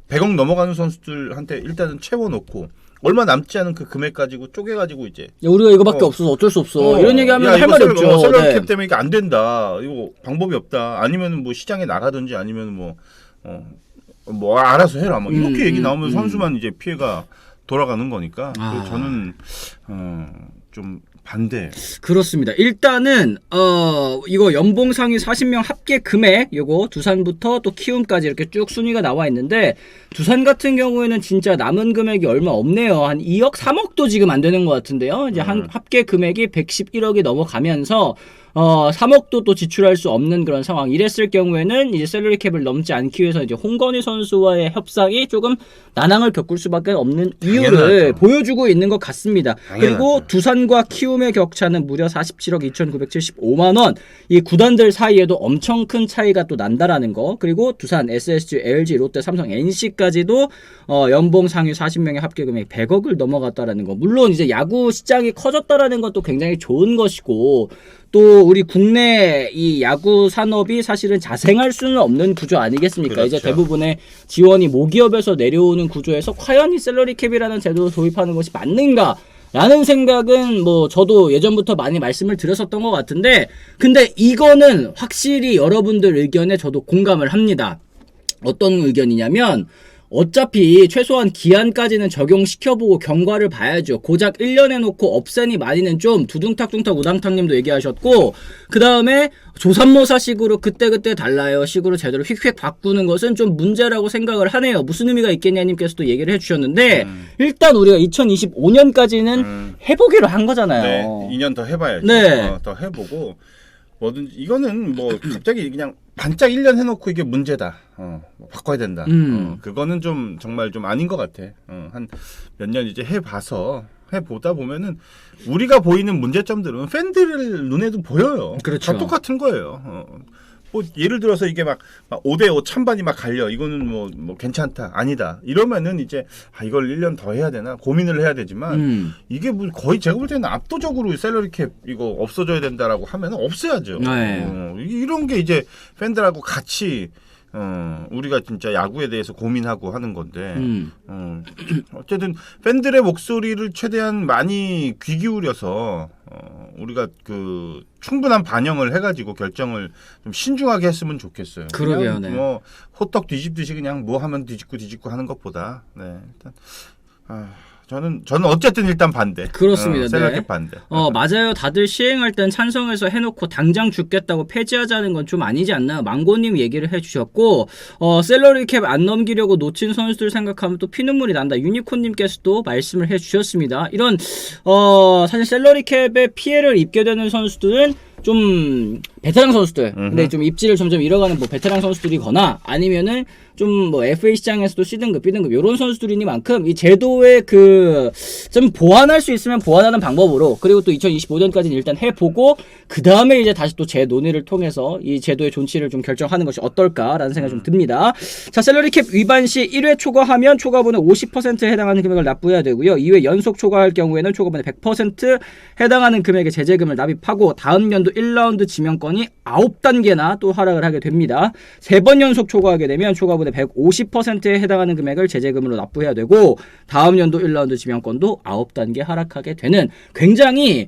100억 넘어가는 선수들한테 일단은 채워놓고 얼마 남지 않은 그 금액 가지고 쪼개가지고 이제 야, 우리가 이거밖에 없어서 어쩔 수 없어. 이런 얘기하면 할 이거 말이 없죠. 셀러리 네. 캡 때문에 이게 안 된다. 이거 방법이 없다. 아니면 뭐 시장에 나가든지 아니면 뭐 알아서 해라. 뭐 이렇게 얘기 나오면 선수만 이제 피해가 돌아가는 거니까. 그래서 저는 좀 반대. 그렇습니다. 일단은 이거 연봉 상위 40명 합계 금액 요거 두산부터 또 키움까지 이렇게 쭉 순위가 나와 있는데 두산 같은 경우에는 진짜 남은 금액이 얼마 없네요. 한 2억 3억도 지금 안 되는 것 같은데요. 이제 한 합계 금액이 111억이 넘어가면서 3억도 또 지출할 수 없는 그런 상황. 이랬을 경우에는 이제 셀러리 캡을 넘지 않기 위해서 이제 홍건희 선수와의 협상이 조금 난항을 겪을 수밖에 없는 이유를 당연하죠. 보여주고 있는 것 같습니다. 당연하죠. 그리고 두산과 키움의 격차는 무려 47억 2,975만 원. 이 구단들 사이에도 엄청 큰 차이가 또 난다라는 거. 그리고 두산, SSG, LG, 롯데, 삼성, NC까지도 연봉 상위 40명의 합계 금액 100억을 넘어갔다라는 거. 물론 이제 야구 시장이 커졌다라는 것도 굉장히 좋은 것이고 또 우리 국내 이 야구 산업이 사실은 자생할 수는 없는 구조 아니겠습니까? 그렇죠. 이제 대부분의 지원이 모기업에서 내려오는 구조에서 과연 이 셀러리 캡이라는 제도를 도입하는 것이 맞는가? 라는 생각은 뭐 저도 예전부터 많이 말씀을 드렸었던 것 같은데 근데 이거는 확실히 여러분들 의견에 저도 공감을 합니다. 어떤 의견이냐면 어차피 최소한 기한까지는 적용시켜보고 경과를 봐야죠. 고작 1년 해놓고 없애니 많이는 좀 두둥탁둥탁 우당탕님도 얘기하셨고 그 다음에 조삼모사식으로 그때그때 달라요 식으로 제대로 휙휙 바꾸는 것은 좀 문제라고 생각을 하네요. 무슨 의미가 있겠냐님께서도 얘기를 해주셨는데 일단 우리가 2025년까지는 해보기로 한 거잖아요. 네, 2년 더 해봐야죠. 네. 더 해보고 뭐든지 이거는 뭐 갑자기 그냥 반짝 1년 해놓고 이게 문제다. 바꿔야 된다. 그거는 좀 정말 좀 아닌 것 같아. 한 몇 년 이제 해보다 보면은 우리가 보이는 문제점들은 팬들 눈에도 보여요. 그렇죠. 다 똑같은 거예요. 뭐 예를 들어서 이게 막 5대5 찬반이 막 갈려. 이거는 뭐 괜찮다. 아니다. 이러면은 이제 이걸 1년 더 해야 되나 고민을 해야 되지만 이게 뭐 거의 제가 볼 때는 압도적으로 샐러리 캡 이거 없어져야 된다라고 하면 없애야죠. 네. 이런 게 이제 팬들하고 같이 우리가 진짜 야구에 대해서 고민하고 하는 건데 어쨌든 팬들의 목소리를 최대한 많이 귀 기울여서 우리가 그 충분한 반영을 해가지고 결정을 좀 신중하게 했으면 좋겠어요. 그러게요, 그냥 네. 뭐 호떡 뒤집듯이 그냥 뭐 하면 뒤집고 하는 것보다 네 일단 저는 어쨌든 일단 반대. 그렇습니다. 셀러캡 반대. 맞아요. 다들 시행할 땐 찬성해서 해놓고 당장 죽겠다고 폐지하자는 건 좀 아니지 않나. 망고님 얘기를 해주셨고, 셀러리 캡 안 넘기려고 놓친 선수들 생각하면 또 피눈물이 난다. 유니콘님께서도 말씀을 해주셨습니다. 이런 사실 셀러리 캡에 피해를 입게 되는 선수들은 좀 베테랑 선수들, 근데 좀 입지를 점점 잃어가는 뭐 베테랑 선수들이거나 아니면은 좀 뭐 FA 시장에서도 C등급, B등급 이런 선수들이니만큼 이 제도의 그 좀 보완할 수 있으면 보완하는 방법으로, 그리고 또 2025년까지는 일단 해보고 그 다음에 이제 다시 또 재논의를 통해서 이 제도의 존치를 좀 결정하는 것이 어떨까라는 생각이 좀 듭니다. 자, 샐러리 캡 위반 시 1회 초과하면 초과분의 50%에 해당하는 금액을 납부해야 되고요. 2회 연속 초과할 경우에는 초과분의 100% 해당하는 금액의 제재금을 납입하고 다음 연도 1라운드 지명권이 9단계나 또 하락을 하게 됩니다. 3번 연속 초과하게 되면 초과분의 150%에 해당하는 금액을 제재금으로 납부해야 되고 다음 연도 1라운드 지명권도 9단계 하락하게 되는, 굉장히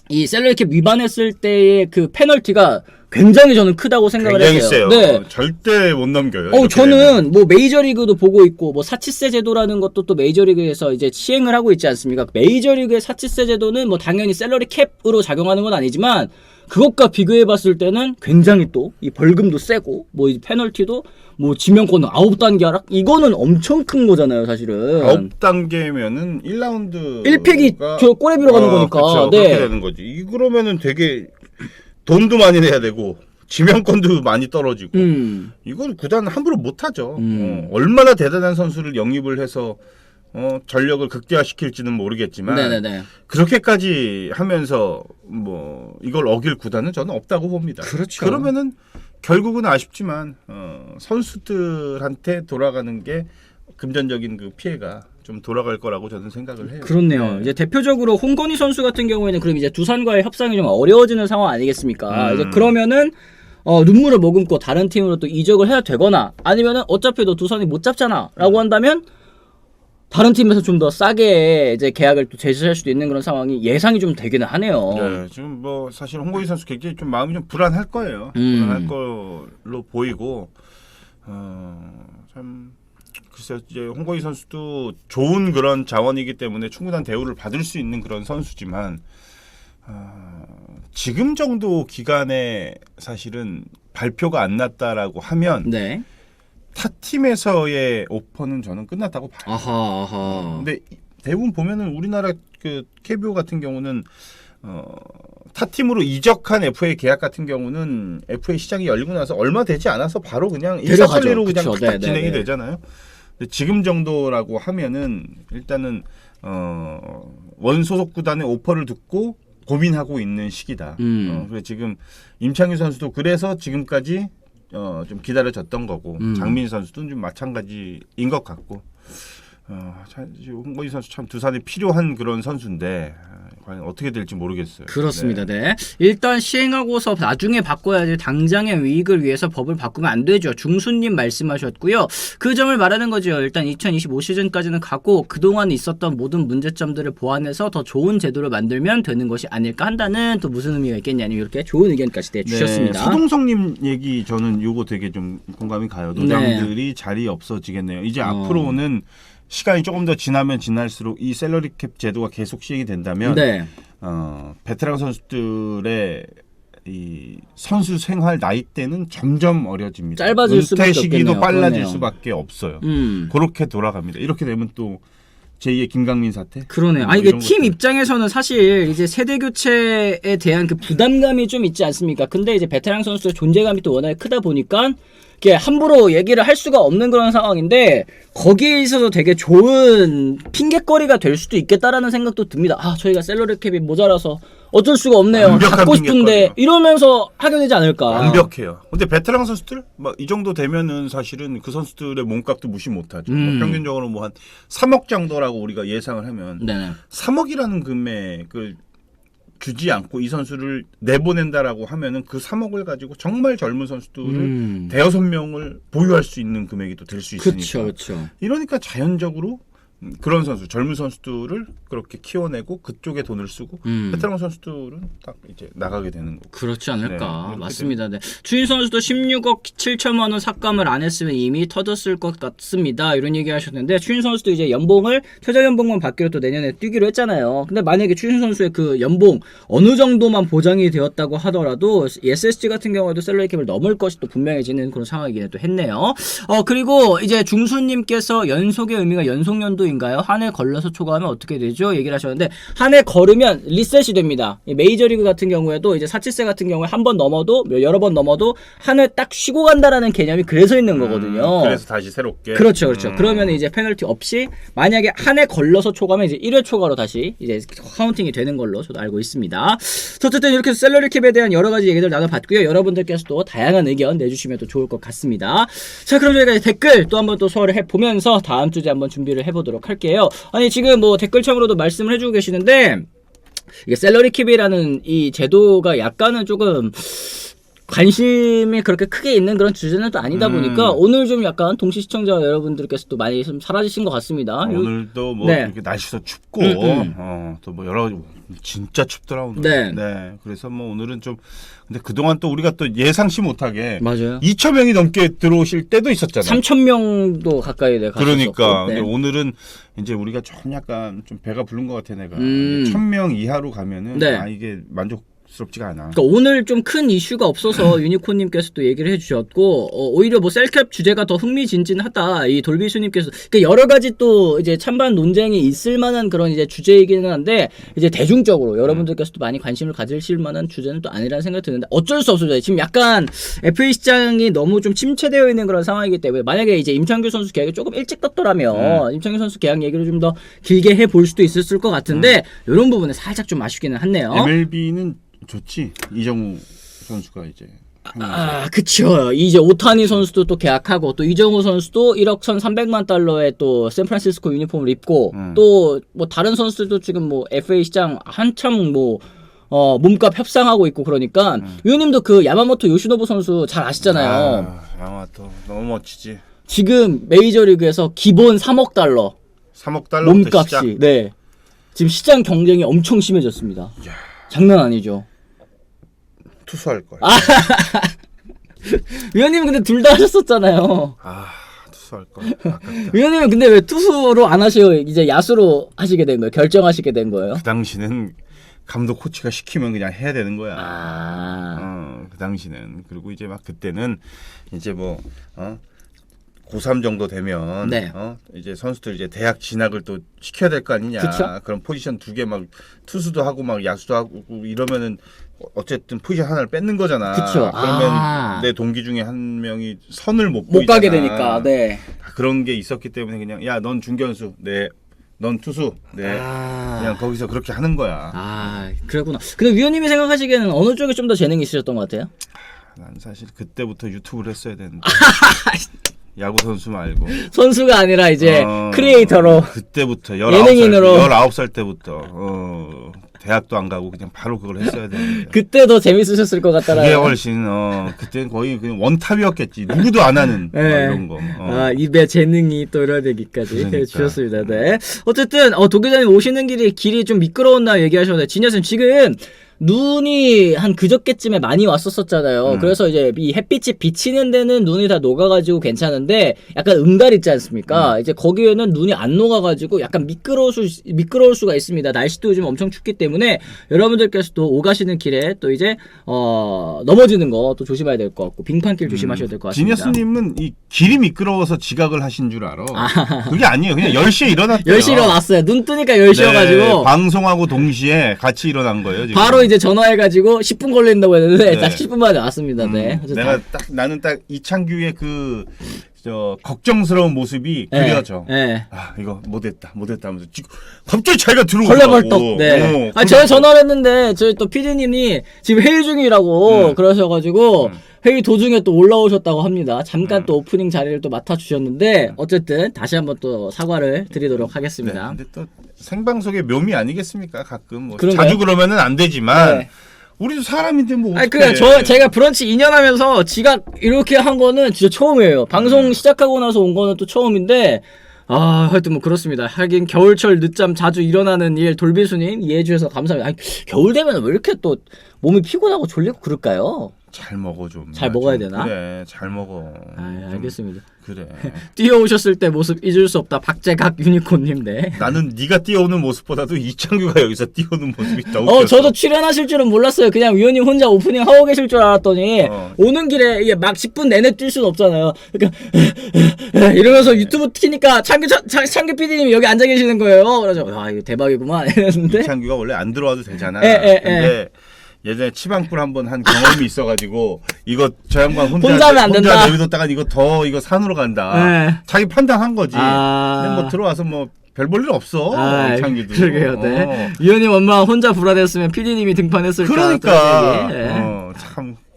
이 셀러리 캡 위반했을 때의 그 페널티가 굉장히 저는 크다고 생각을 굉장히 했어요. 세요. 네. 절대 못 넘겨요. 저는 되면. 뭐 메이저리그도 보고 있고 뭐 사치세 제도라는 것도 또 메이저리그에서 이제 시행을 하고 있지 않습니까? 메이저리그의 사치세 제도는 뭐 당연히 셀러리 캡으로 작용하는 건 아니지만 그것과 비교해 봤을 때는 굉장히 또 이 벌금도 세고 뭐 이 페널티도 뭐 지명권은 9단계 하락, 이거는 엄청 큰 거잖아요, 사실은. 9단계면은 1라운드 1팩이 저 꼬레 비로 가는 거니까. 그쵸, 네. 그렇게 되는 거지. 그러면은 되게 돈도 많이 내야 되고 지명권도 많이 떨어지고 이건 구단 함부로 못 하죠. 얼마나 대단한 선수를 영입을 해서 전력을 극대화시킬지는 모르겠지만 네네네. 그렇게까지 하면서 뭐 이걸 어길 구단은 저는 없다고 봅니다. 그렇죠. 그러면은 결국은 아쉽지만 선수들한테 돌아가는 게 금전적인 그 피해가 좀 돌아갈 거라고 저는 생각을 해요. 그렇네요. 이제 대표적으로 홍건희 선수 같은 경우에는 그럼 이제 두산과의 협상이 좀 어려워지는 상황 아니겠습니까? 이제 그러면은 눈물을 머금고 다른 팀으로 또 이적을 해야 되거나 아니면은 어차피 너 두산이 못 잡잖아라고 한다면 다른 팀에서 좀 더 싸게 이제 계약을 또 제시할 수도 있는 그런 상황이 예상이 좀 되기는 하네요. 네, 지금 뭐 사실 홍건희 선수 굉장히 좀 마음이 좀 불안할 거예요. 불안할 걸로 보이고 참 글쎄요, 이제 홍건희 선수도 좋은 그런 자원이기 때문에 충분한 대우를 받을 수 있는 그런 선수지만 지금 정도 기간에 사실은 발표가 안 났다라고 하면 네. 타 팀에서의 오퍼는 저는 끝났다고 봐요. 아하. 근데 대부분 보면은 우리나라 그 KBO 같은 경우는 타 팀으로 이적한 FA 계약 같은 경우는 FA 시장이 열리고 나서 얼마 되지 않아서 바로 그냥 일사천리로 그냥 그쵸. 딱 네, 진행이 네, 네. 되잖아요. 근데 지금 정도라고 하면은 일단은 원 소속 구단의 오퍼를 듣고 고민하고 있는 시기다. 그래서 지금 임창규 선수도 그래서 지금까지 좀 기다려졌던 거고 장민 선수도 좀 마찬가지인 것 같고 홍건희 선수 참 두산에 필요한 그런 선수인데 과연 어떻게 될지 모르겠어요. 그렇습니다. 네. 일단 시행하고서 나중에 바꿔야지 당장의 이익을 위해서 법을 바꾸면 안 되죠. 중수님 말씀하셨고요. 그 점을 말하는 거죠. 일단 2025 시즌까지는 가고 그동안 있었던 모든 문제점들을 보완해서 더 좋은 제도를 만들면 되는 것이 아닐까 한다는 또 무슨 의미가 있겠냐니 이렇게 좋은 의견까지 내주셨습니다. 네, 서동성님 얘기 저는 요거 되게 좀 공감이 가요. 노장들이 자리 없어지겠네요. 이제 앞으로는 시간이 조금 더 지나면 지날수록 이 셀러리 캡 제도가 계속 시행이 된다면 네. 베테랑 선수들의 이 선수 생활 나이대는 점점 어려집니다. 짧아질 수밖에 은퇴 시기도 없겠네요. 빨라질 그러네요. 수밖에 없어요. 그렇게 돌아갑니다. 이렇게 되면 또 제2의 김강민 사태. 그러네요. 아니 그 팀 입장에서는 사실 이제 세대 교체에 대한 그 부담감이 좀 있지 않습니까? 근데 이제 베테랑 선수의 존재감이 또 워낙에 크다 보니까 이게 함부로 얘기를 할 수가 없는 그런 상황인데 거기에 있어서 되게 좋은 핑계거리가 될 수도 있겠다라는 생각도 듭니다. 저희가 셀러리 캡이 모자라서 어쩔 수가 없네요. 완벽한 갖고 싶은데 핑계거리요. 이러면서 하게 되지 않을까. 완벽해요. 근데 베테랑 선수들 막 이 정도 되면은 사실은 그 선수들의 몸값도 무시 못하죠. 뭐 평균적으로 뭐 한 3억 정도라고 우리가 예상을 하면 네네. 3억이라는 금액을 주지 않고 이 선수를 내보낸다라고 하면은 그 3억을 가지고 정말 젊은 선수들을 대여섯 명을 보유할 수 있는 금액이 또 될 수 있으니까. 그렇죠. 이러니까 자연적으로 그런 선수, 젊은 선수들을 그렇게 키워내고 그쪽에 돈을 쓰고 베테랑 선수들은 딱 이제 나가게 되는 거고. 그렇지 않을까. 네, 맞습니다. 네. 추인 선수도 16억 7천만 원 삭감을 안 했으면 이미 터졌을 것 같습니다. 이런 얘기 하셨는데 추인 선수도 이제 연봉을 최저 연봉만 받기로 또 내년에 뛰기로 했잖아요. 근데 만약에 추인 선수의 그 연봉 어느 정도만 보장이 되었다고 하더라도 SSG 같은 경우에도 셀러리 캡을 넘을 것이 또 분명해지는 그런 상황이긴 또 했네요. 그리고 이제 중수님께서 연속의 의미가 연속 연도인가요? 한 해 걸러서 초과하면 어떻게 되죠? 얘기를 하셨는데 한 해 걸으면 리셋이 됩니다. 메이저리그 같은 경우에도 이제 사치세 같은 경우에 한 번 넘어도 여러 번 넘어도 한 해 딱 쉬고 간다라는 개념이 그래서 있는 거거든요. 그래서 다시 새롭게. 그렇죠. 그러면 이제 페널티 없이 만약에 한 해 걸러서 초과하면 이제 1회 초과로 다시 이제 카운팅이 되는 걸로 저도 알고 있습니다. 어쨌든 이렇게 셀러리 캡에 대한 여러 가지 얘기들 나눠봤고요. 여러분들께서도 다양한 의견 내주시면 또 좋을 것 같습니다. 자, 그럼 저희가 이제 댓글 또 한번 또 소화를 해보면서 다음 주제 한번 준비를 해보도록 할게요. 아니 지금 뭐 댓글창으로도 말씀을 해주고 계시는데 이게 셀러리 캡이라는 이 제도가 약간은 조금 관심이 그렇게 크게 있는 그런 주제는 또 아니다 보니까 오늘 좀 약간 동시 시청자 여러분들께서 또 많이 좀 사라지신 것 같습니다. 오늘도 뭐 네. 이렇게 날씨도 춥고 또 뭐 여러 진짜 춥더라고요. 네. 네. 그래서 뭐 오늘은 좀 근데 그동안 또 우리가 또 예상치 못하게 맞아요. 2,000명이 넘게 들어오실 때도 있었잖아요. 3,000명도 가까이 돼 갔었고. 그러니까 네. 근데 오늘은 이제 우리가 좀 약간 좀 배가 부른 것 같아 내가 1,000명 이하로 가면은 네. 이게 만족스럽지가 않아. 그러니까 오늘 좀 큰 이슈가 없어서 유니콘님께서 또 얘기를 해주셨고 오히려 뭐 셀캡 주제가 더 흥미진진하다 이 돌비수님께서 그러니까 여러 가지 또 이제 찬반 논쟁이 있을 만한 그런 이제 주제이기는 한데 이제 대중적으로 여러분들께서도 많이 관심을 가지실 만한 주제는 또 아니라는 생각이 드는데 어쩔 수 없어요. 지금 약간 FA 시장이 너무 좀 침체되어 있는 그런 상황이기 때문에 만약에 이제 임창규 선수 계약이 조금 일찍 떴더라면 임창규 선수 계약 얘기를 좀 더 길게 해볼 수도 있었을 것 같은데 이런 부분에 살짝 좀 아쉽기는 하네요. MLB는 좋지. 이정우 선수가 이제 그쵸. 이제 오타니 선수도 또 계약하고 또 이정우 선수도 1억 1,300만 달러의 또 샌프란시스코 유니폼을 입고 또 뭐 다른 선수들도 지금 뭐 FA 시장 한참 뭐 몸값 협상하고 있고 그러니까 위원님도 그 야마모토 요시노부 선수 잘 아시잖아요. 야마토 너무 멋지지. 지금 메이저리그에서 기본 3억 달러 3억 달러 몸값이 네. 지금 시장 경쟁이 엄청 심해졌습니다. 이야. 장난 아니죠. 투수할 걸. 위원님 근데 둘 다 하셨었잖아요. 투수할 걸. 아깝다. 위원님은 근데 왜 투수로 안 하시고 이제 야수로 하시게 된 거예요? 결정하시게 된 거예요? 그 당시는 감독 코치가 시키면 그냥 해야 되는 거야. 그 당시는. 그리고 이제 막 그때는 이제 뭐 고3 정도 되면 네. 이제 선수들 이제 대학 진학을 또 시켜야 될 거 아니냐. 그쵸? 그런 포지션 두 개 막 투수도 하고 막 야수도 하고 이러면은 어쨌든 포지션 하나를 뺏는 거잖아. 그쵸. 그러면 내 동기 중에 한 명이 선을 못 가게 보이잖아. 되니까. 네. 그런 게 있었기 때문에 그냥 야, 넌 중견수. 네. 넌 투수. 네. 그냥 거기서 그렇게 하는 거야. 그랬구나. 근데 위원님이 생각하시기에는 어느 쪽에 좀 더 재능이 있으셨던 것 같아요? 난 사실 그때부터 유튜브를 했어야 되는데. 야구 선수 말고 선수가 아니라 이제 크리에이터로 그때부터 예능인으로 19살 때부터 대학도 안 가고 그냥 바로 그걸 했어야 되는데 그때 더 재밌으셨을 것 같다라는. 그게 훨씬 그때는 거의 그냥 원탑이었겠지. 누구도 안 하는 네. 이런 거. 입에 재능이 또 이런 얘기까지 그러니까. 해주셨습니다. 네. 어쨌든 도기자님 오시는 길이 좀 미끄러웠나 얘기하셨는데 진야쌤 지금 눈이 한 그저께쯤에 많이 왔었잖아요. 그래서 이제 이 햇빛이 비치는 데는 눈이 다 녹아가지고 괜찮은데 약간 응달 있지 않습니까? 이제 거기에는 눈이 안 녹아가지고 약간 미끄러울 수가 있습니다. 날씨도 요즘 엄청 춥기 때문에 여러분들께서도 오가시는 길에 또 이제 넘어지는 거 또 조심해야 될 것 같고 빙판길 조심하셔야 될 것 같습니다. 지니어스님은 이 길이 미끄러워서 지각을 하신 줄 알아. 그게 아니에요. 그냥 10시에 일어났대요. 10시 일어났어요. 눈 뜨니까 10시여가지고 네, 방송하고 동시에 같이 일어난 거예요. 지금. 바로 이제 전화해가지고 10분 걸린다고 했는데 네. 딱 10분 만에 왔습니다. 네. 내가 나는 딱 이창규의 걱정스러운 모습이 그려져. 네. 이거 못했다 하면서 지금 갑자기 자기가 들어오고 헐레벌떡. 네. 제가 전화를 했는데 저희 또 PD님이 지금 회의 중이라고 그러셔가지고 회의 도중에 또 올라오셨다고 합니다. 잠깐 또 오프닝 자리를 또 맡아주셨는데 어쨌든 다시 한번 또 사과를 드리도록 하겠습니다. 근데 또 생방송의 묘미 아니겠습니까? 가끔 뭐 그런가요? 자주 그러면은 안 되지만 네. 우리도 사람인데 뭐 아니 어떡해. 제가 브런치 2년 하면서 지각 이렇게 한 거는 진짜 처음이에요. 방송 시작하고 나서 온 거는 또 처음인데 하여튼 뭐 그렇습니다. 하긴 겨울철 늦잠 자주 일어나는 일 돌비수님 이해해 주셔서 감사합니다. 아니, 겨울 되면 왜 이렇게 또 몸이 피곤하고 졸리고 그럴까요? 잘 먹어 좀. 잘 먹어야 되나? 그래, 잘 먹어. 알겠습니다. 그래. 뛰어오셨을 때 모습 잊을 수 없다. 박재각 유니콘님. 네. 나는 네가 뛰어오는 모습보다도 이창규가 여기서 뛰어오는 모습이 더 웃겼어. 저도 출연하실 줄은 몰랐어요. 그냥 위원님 혼자 오프닝 하고 계실 줄 알았더니 오는 길에 이게 막 10분 내내 뛸 수는 없잖아요. 그러니까 이러면서 유튜브 키니까 창규 PD님이 여기 앉아 계시는 거예요. 그래서 이거 대박이구만 이랬는데 이창규가 원래 안 들어와도 되잖아. 예. 근데 예전에 치방풀 한번 한 경험이 있어가지고 이거 저 양반 혼자 하면 안 된다. 내비뒀다가 이거 산으로 간다. 네. 자기 판단한 거지. 근데 뭐 들어와서 뭐 별 볼 일 없어. 이창규도. 그러게요. 네. 위원님 엄마 혼자 불안했으면 PD님이 등판했을까. 그러니까. 네.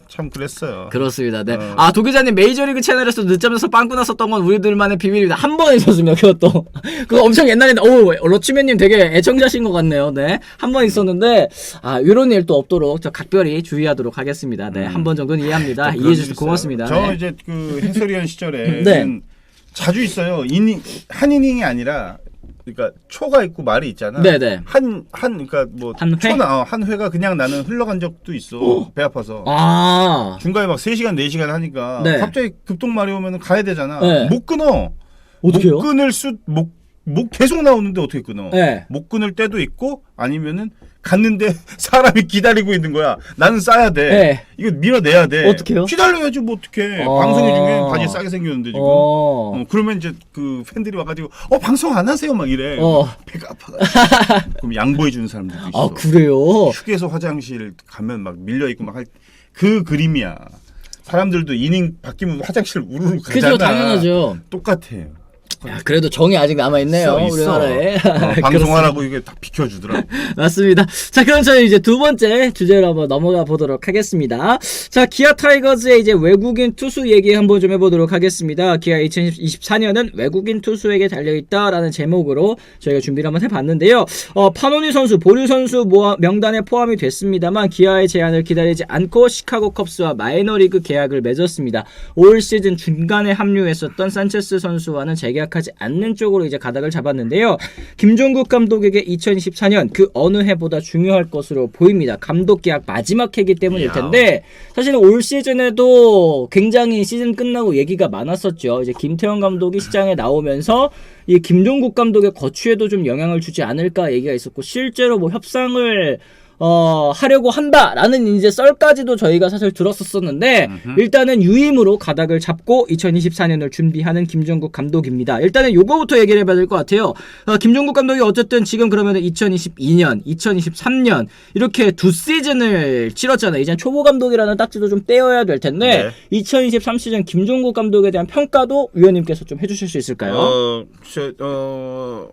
참 그랬어요. 그렇습니다. 네. 도기자님 메이저리그 채널에서 늦잠에서 빵꾸 났었던 건 우리들만의 비밀입니다. 한 번 있었습니다. 그것도. 그거 엄청 옛날인데, 러치맨님 되게 애청자신 것 같네요. 네. 한 번 있었는데, 이런 일 또 없도록 저 각별히 주의하도록 하겠습니다. 네. 한 번 정도는 이해합니다. 이해해 주셔서 고맙습니다. 저 네. 이제 그 해설위원 시절에 네. 자주 있어요. 한 이닝이 아니라 그러니까 초가 있고 말이 있잖아. 네네. 그러니까 뭐 한 회? 한 회가 그냥 나는 흘러간 적도 있어. 배 아파서. 중간에 막 3시간 4시간 하니까 네. 갑자기 급동말이 오면 가야 되잖아. 네. 못 끊어. 어떡해요? 못 끊을 목 계속 나오는데 어떻게 끊어? 네. 못 끊을 때도 있고 아니면은 갔는데 사람이 기다리고 있는 거야. 나는 싸야 돼. 네. 이거 밀어내야 돼. 어떡해요? 기다려야지 뭐 어떡해. 방송이 중에 바지 싸게 생겼는데 지금. 그러면 이제 그 팬들이 와가지고 방송 안 하세요 막 이래. 배가 아파가지고. 그럼 양보해 주는 사람들도 있어. 그래요? 휴게소 화장실 가면 막 밀려 있고 막 할 그 그림이야. 사람들도 이닝 바뀌면 화장실 우르르 가잖아. 그죠, 당연하죠. 똑같아요. 야, 그래도 정이 아직 남아있네요. 있어. 우리나라에. 방송하라고 이게 다 비켜주더라고. 맞습니다. 자, 그럼 저희 이제 두 번째 주제로 한번 넘어가 보도록 하겠습니다. 자, 기아 타이거즈의 이제 외국인 투수 얘기 한번 좀 해보도록 하겠습니다. 기아 2024년은 외국인 투수에게 달려있다라는 제목으로 저희가 준비를 한번 해봤는데요. 파노니 선수, 보류 선수 명단에 포함이 됐습니다만 기아의 제안을 기다리지 않고 시카고 컵스와 마이너리그 계약을 맺었습니다. 올 시즌 중간에 합류했었던 산체스 선수와는 재계약하지 않는 쪽으로 이제 가닥을 잡았는데요. 김종국 감독에게 2024년 그 어느 해보다 중요할 것으로 보입니다. 감독 계약 마지막 해이기 때문일 텐데 사실은 올 시즌에도 굉장히 시즌 끝나고 얘기가 많았었죠. 이제 김태형 감독이 시장에 나오면서 이 김종국 감독의 거취에도 좀 영향을 주지 않을까 얘기가 있었고 실제로 뭐 협상을 하려고 한다라는 이제 썰까지도 저희가 사실 들었었는데 일단은 유임으로 가닥을 잡고 2024년을 준비하는 김종국 감독입니다. 일단은 요거부터 얘기를 해봐야 될 것 같아요. 김종국 감독이 어쨌든 지금 그러면 2022년, 2023년 이렇게 두 시즌을 치렀잖아요. 이제 초보 감독이라는 딱지도 좀 떼어야 될 텐데 2023 시즌 김종국 감독에 대한 평가도 위원님께서 좀 해주실 수 있을까요?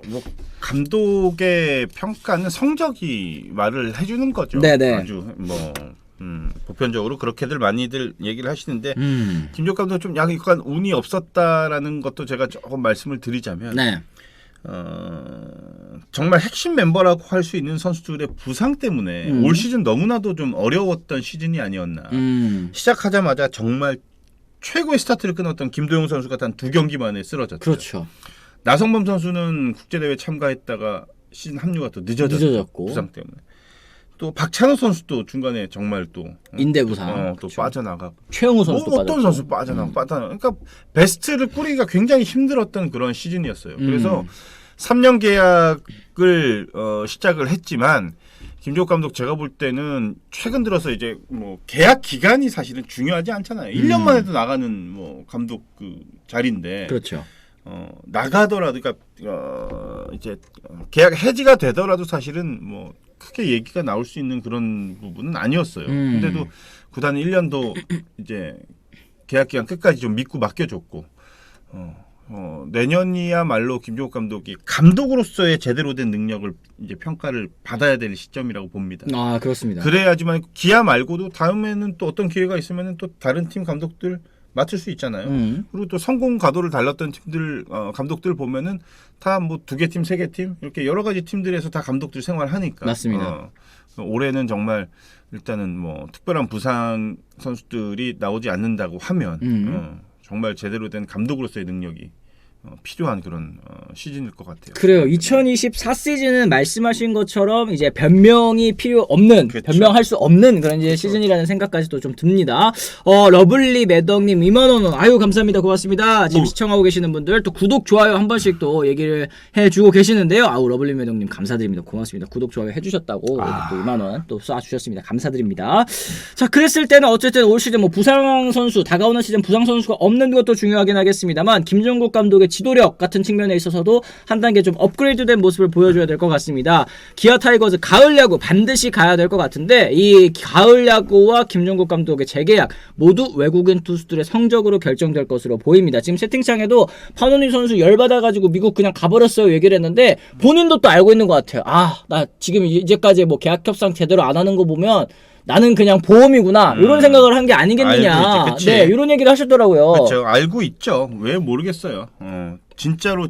뭐 감독의 평가는 성적이 말을 해주는 거죠. 네네. 아주 뭐 보편적으로 그렇게들 많이들 얘기를 하시는데 김종국 감독은 좀 약간 운이 없었다라는 것도 제가 조금 말씀을 드리자면 정말 핵심 멤버라고 할 수 있는 선수들의 부상 때문에 올 시즌 너무나도 좀 어려웠던 시즌이 아니었나. 시작하자마자 정말 최고의 스타트를 끊었던 김도영 선수가 단 2경기 만에 쓰러졌죠. 그렇죠. 나성범 선수는 국제대회 참가했다가 시즌 합류가 또 늦어졌고 부상 때문에. 또 박찬호 선수도 중간에 정말 또 인대 부상 또 그렇죠. 빠져나가고 최영우 선수도 빠졌고 어떤 선수 빠져나가고 그러니까 베스트를 꾸리기가 굉장히 힘들었던 그런 시즌이었어요. 그래서 3년 계약을 시작을 했지만 김종국 감독 제가 볼 때는 최근 들어서 이제 뭐 계약 기간이 사실은 중요하지 않잖아요. 1년만 해도 나가는 뭐 감독 그 자리인데 그렇죠. 나가더라도 그러니까 이제 계약 해지가 되더라도 사실은 뭐 크게 얘기가 나올 수 있는 그런 부분은 아니었어요. 근데도 구단은 1년도 이제 계약 기간 끝까지 좀 믿고 맡겨줬고 내년이야말로 김종국 감독이 감독으로서의 제대로 된 능력을 이제 평가를 받아야 될 시점이라고 봅니다. 아, 그렇습니다. 그래야지만 기아 말고도 다음에는 또 어떤 기회가 있으면 또 다른 팀 감독들 맡을 수 있잖아요. 그리고 또 성공 가도를 달렸던 팀들 감독들 보면은 다 뭐 2개 팀, 3개 팀 이렇게 여러 가지 팀들에서 다 감독들 생활하니까. 맞습니다. 올해는 정말 일단은 뭐 특별한 부상 선수들이 나오지 않는다고 하면 정말 제대로 된 감독으로서의 능력이 필요한 그런 시즌일 것 같아요. 그래요. 2024 시즌은 말씀하신 것처럼 이제 변명이 필요 없는, 그쵸. 변명할 수 없는 그런 이제 시즌이라는 생각까지도 좀 듭니다. 러블리 매덕님 2만원, 아유 감사합니다. 고맙습니다. 지금 시청하고 계시는 분들 또 구독 좋아요 한 번씩 또 얘기를 해주고 계시는데요. 아우 러블리 매덕님 감사드립니다. 고맙습니다. 구독 좋아요 해주셨다고 또 2만원 또 쏴주셨습니다. 감사드립니다. 자, 그랬을 때는 어쨌든 올 시즌 뭐 부상 선수, 다가오는 시즌 부상 선수가 없는 것도 중요하긴 하겠습니다만 김종국 감독의 지도력 같은 측면에 있어서도 한 단계 좀 업그레이드된 모습을 보여줘야 될 것 같습니다. 기아 타이거즈 가을 야구 반드시 가야 될 것 같은데 이 가을 야구와 김종국 감독의 재계약 모두 외국인 투수들의 성적으로 결정될 것으로 보입니다. 지금 채팅창에도 파노니 선수 열받아가지고 미국 그냥 가버렸어요 얘기를 했는데 본인도 또 알고 있는 것 같아요. 나 지금 이제까지 뭐 계약 협상 제대로 안 하는 거 보면 나는 그냥 보험이구나 이런 생각을 한 게 아니겠느냐. 네, 이런 얘기를 하셨더라고요. 그렇죠. 알고 있죠. 왜 모르겠어요. 진짜로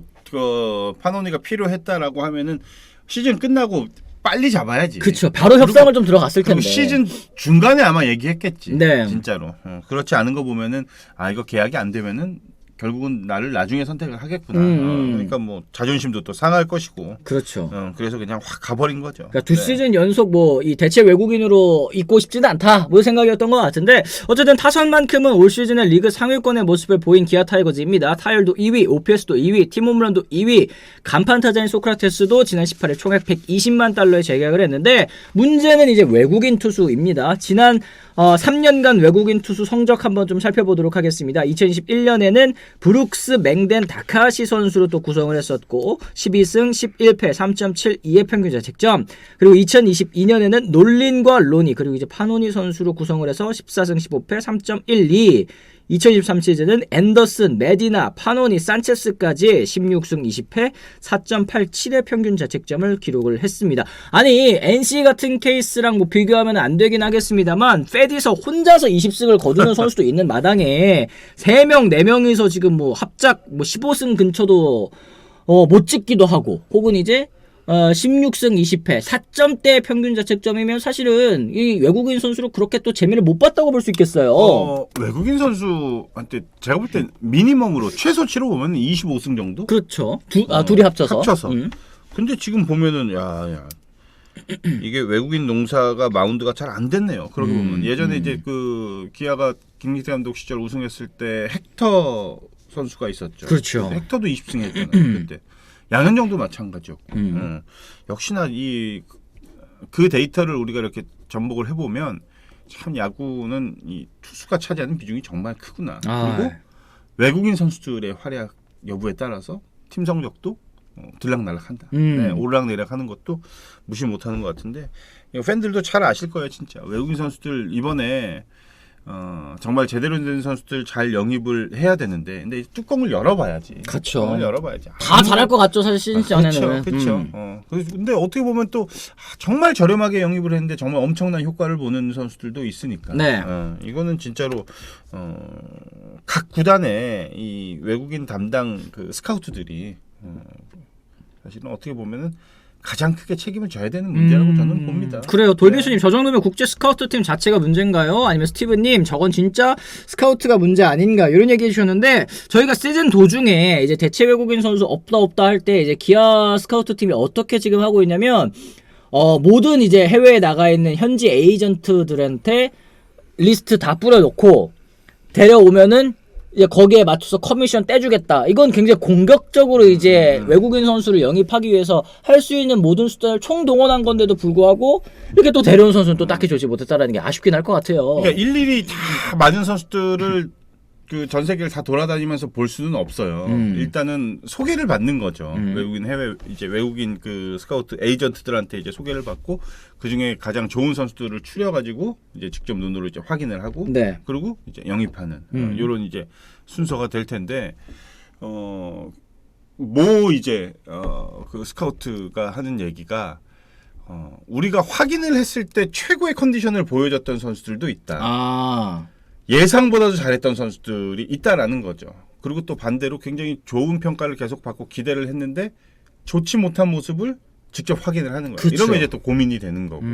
파노니가 필요했다라고 하면은 시즌 끝나고 빨리 잡아야지. 그렇죠. 바로 협상을 좀 들어갔을 텐데. 시즌 중간에 아마 얘기했겠지. 네. 진짜로. 그렇지 않은 거 보면은 이거 계약이 안 되면은 결국은 나를 나중에 선택을 하겠구나. 그러니까 뭐 자존심도 또 상할 것이고. 그렇죠. 그래서 그냥 확 가버린 거죠. 그러니까 두 시즌 연속 뭐 이 대체 외국인으로 있고 싶지는 않다 뭐 생각이었던 것 같은데 어쨌든 타선만큼은 올 시즌에 리그 상위권의 모습을 보인 기아 타이거즈입니다. 타율도 2위, OPS도 2위, 팀 홈런도 2위, 간판 타자인 소크라테스도 지난 18일 총액 120만 달러에 재계약을 했는데 문제는 이제 외국인 투수입니다. 지난 3년간 외국인 투수 성적 한번 좀 살펴보도록 하겠습니다. 2021년에는 브룩스 맹덴 다카시 선수로 또 구성을 했었고 12승 11패 3.72의 평균 자책점. 그리고 2022년에는 놀린과 로니 그리고 이제 파노니 선수로 구성을 해서 14승 15패 3.12. 2023 시즌은 앤더슨, 메디나, 파노니, 산체스까지 16승 20패 4.87의 평균 자책점을 기록을 했습니다. 아니 NC 같은 케이스랑 뭐 비교하면 안 되긴 하겠습니다만 페디서 혼자서 20승을 거두는 선수도 있는 마당에 3명, 4명이서 지금 뭐 합작 뭐 15승 근처도 못 찍기도 하고 혹은 이제 16승 20패 4점대 평균 자책점이면 사실은 이 외국인 선수로 그렇게 또 재미를 못 봤다고 볼 수 있겠어요. 외국인 선수한테 제가 볼 땐 미니멈으로 최소 치로 보면 25승 정도? 그렇죠. 둘이 합쳐서. 근데 지금 보면은 이게 외국인 농사가 마운드가 잘 안 됐네요. 그러고 보면 예전에 이제 그 기아가 김기태 감독 시절 우승했을 때 헥터 선수가 있었죠. 그렇죠. 헥터도 20승 했잖아요. 그때. 양현종도 마찬가지였고. 역시나 그 데이터를 우리가 이렇게 접목을 해보면 참 야구는 이 투수가 차지하는 비중이 정말 크구나. 그리고 외국인 선수들의 활약 여부에 따라서 팀 성적도 들락날락한다. 오르락내리락하는 것도 무시 못하는 것 같은데 팬들도 잘 아실 거예요, 진짜. 외국인 선수들 이번에 정말 제대로 된 선수들 잘 영입을 해야 되는데, 근데 뚜껑을 열어봐야지. 그렇죠. 뚜껑을 열어봐야지. 다 잘할 것 같죠, 사실 시즌 전에는. 그렇죠. 근데 어떻게 보면 또 정말 저렴하게 영입을 했는데 정말 엄청난 효과를 보는 선수들도 있으니까. 네. 이거는 진짜로 각 구단의 이 외국인 담당 그 스카우트들이 사실은 어떻게 보면은 가장 크게 책임을 져야 되는 문제라고 저는 봅니다. 그래요. 돌비수님, 저 정도면 국제 스카우트 팀 자체가 문제인가요? 아니면 스티브님, 저건 진짜 스카우트가 문제 아닌가? 이런 얘기 해주셨는데, 저희가 시즌 도중에 이제 대체 외국인 선수 없다 할 때 이제 기아 스카우트 팀이 어떻게 지금 하고 있냐면, 모든 이제 해외에 나가 있는 현지 에이전트들한테 리스트 다 뿌려놓고, 데려오면은 이제 거기에 맞춰서 커미션 떼주겠다. 이건 굉장히 공격적으로 이제 외국인 선수를 영입하기 위해서 할 수 있는 모든 수단을 총동원한 건데도 불구하고 이렇게 또 데려온 선수는 또 딱히 좋지 못했다라는 게 아쉽긴 할 것 같아요. 그러니까 일일이 다 맞은 선수들을 그 전 세계를 다 돌아다니면서 볼 수는 없어요. 일단은 소개를 받는 거죠. 외국인 그 스카우트 에이전트들한테 이제 소개를 받고 그 중에 가장 좋은 선수들을 추려가지고 이제 직접 눈으로 이제 확인을 하고, 네. 그리고 이제 영입하는 이런 이제 순서가 될 텐데, 그 스카우트가 하는 얘기가 우리가 확인을 했을 때 최고의 컨디션을 보여줬던 선수들도 있다. 예상보다도 잘했던 선수들이 있다라는 거죠. 그리고 또 반대로 굉장히 좋은 평가를 계속 받고 기대를 했는데 좋지 못한 모습을 직접 확인을 하는 거예요. 그쵸. 이러면 이제 또 고민이 되는 거고.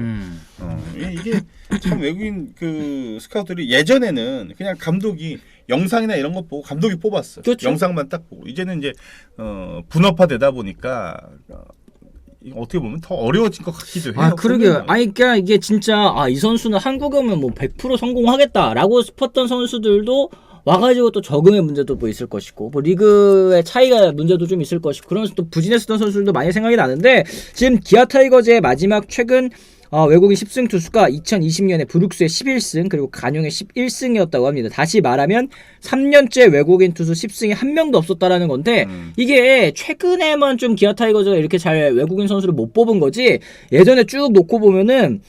이게 참 외국인 그 스카우트들이 예전에는 그냥 감독이 영상이나 이런 거 보고 감독이 뽑았어. 그렇죠. 영상만 딱 보고 이제는 이제 분업화되다 보니까 어떻게 보면 더 어려워진 것 같기도 해요. 아, 그러게요. 아니, 그러니까 이게 진짜, 이 선수는 한국에 오면 뭐 100% 성공하겠다라고 싶었던 선수들도 와가지고 또 적응의 문제도 뭐 있을 것이고, 뭐 리그의 차이가 문제도 좀 있을 것이고, 그러면서 또 부진했었던 선수들도 많이 생각이 나는데, 지금 기아 타이거즈의 마지막 최근 외국인 10승 투수가 2020년에 브룩스의 11승 그리고 간용의 11승이었다고 합니다. 다시 말하면 3년째 외국인 투수 10승이 한 명도 없었다라는 건데 이게 최근에만 좀 기아 타이거즈가 이렇게 잘 외국인 선수를 못 뽑은 거지 예전에 쭉 놓고 보면은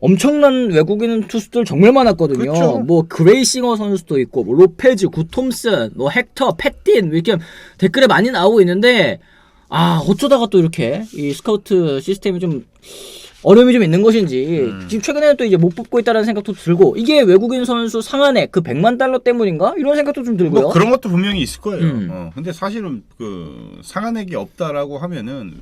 엄청난 외국인 투수들 정말 많았거든요. 그렇죠. 뭐 그레이싱어 선수도 있고 뭐 로페즈, 구톰슨, 뭐 헥터, 패틴 이렇게 댓글에 많이 나오고 있는데 어쩌다가 또 이렇게 이 스카우트 시스템이 좀 어려움이 좀 있는 것인지 지금 최근에는 또 이제 못 뽑고 있다는 생각도 들고 이게 외국인 선수 상한액 그 $100만 때문인가 이런 생각도 좀 들고요. 뭐 그런 것도 분명히 있을 거예요. 근데 사실은 그 상한액이 없다라고 하면은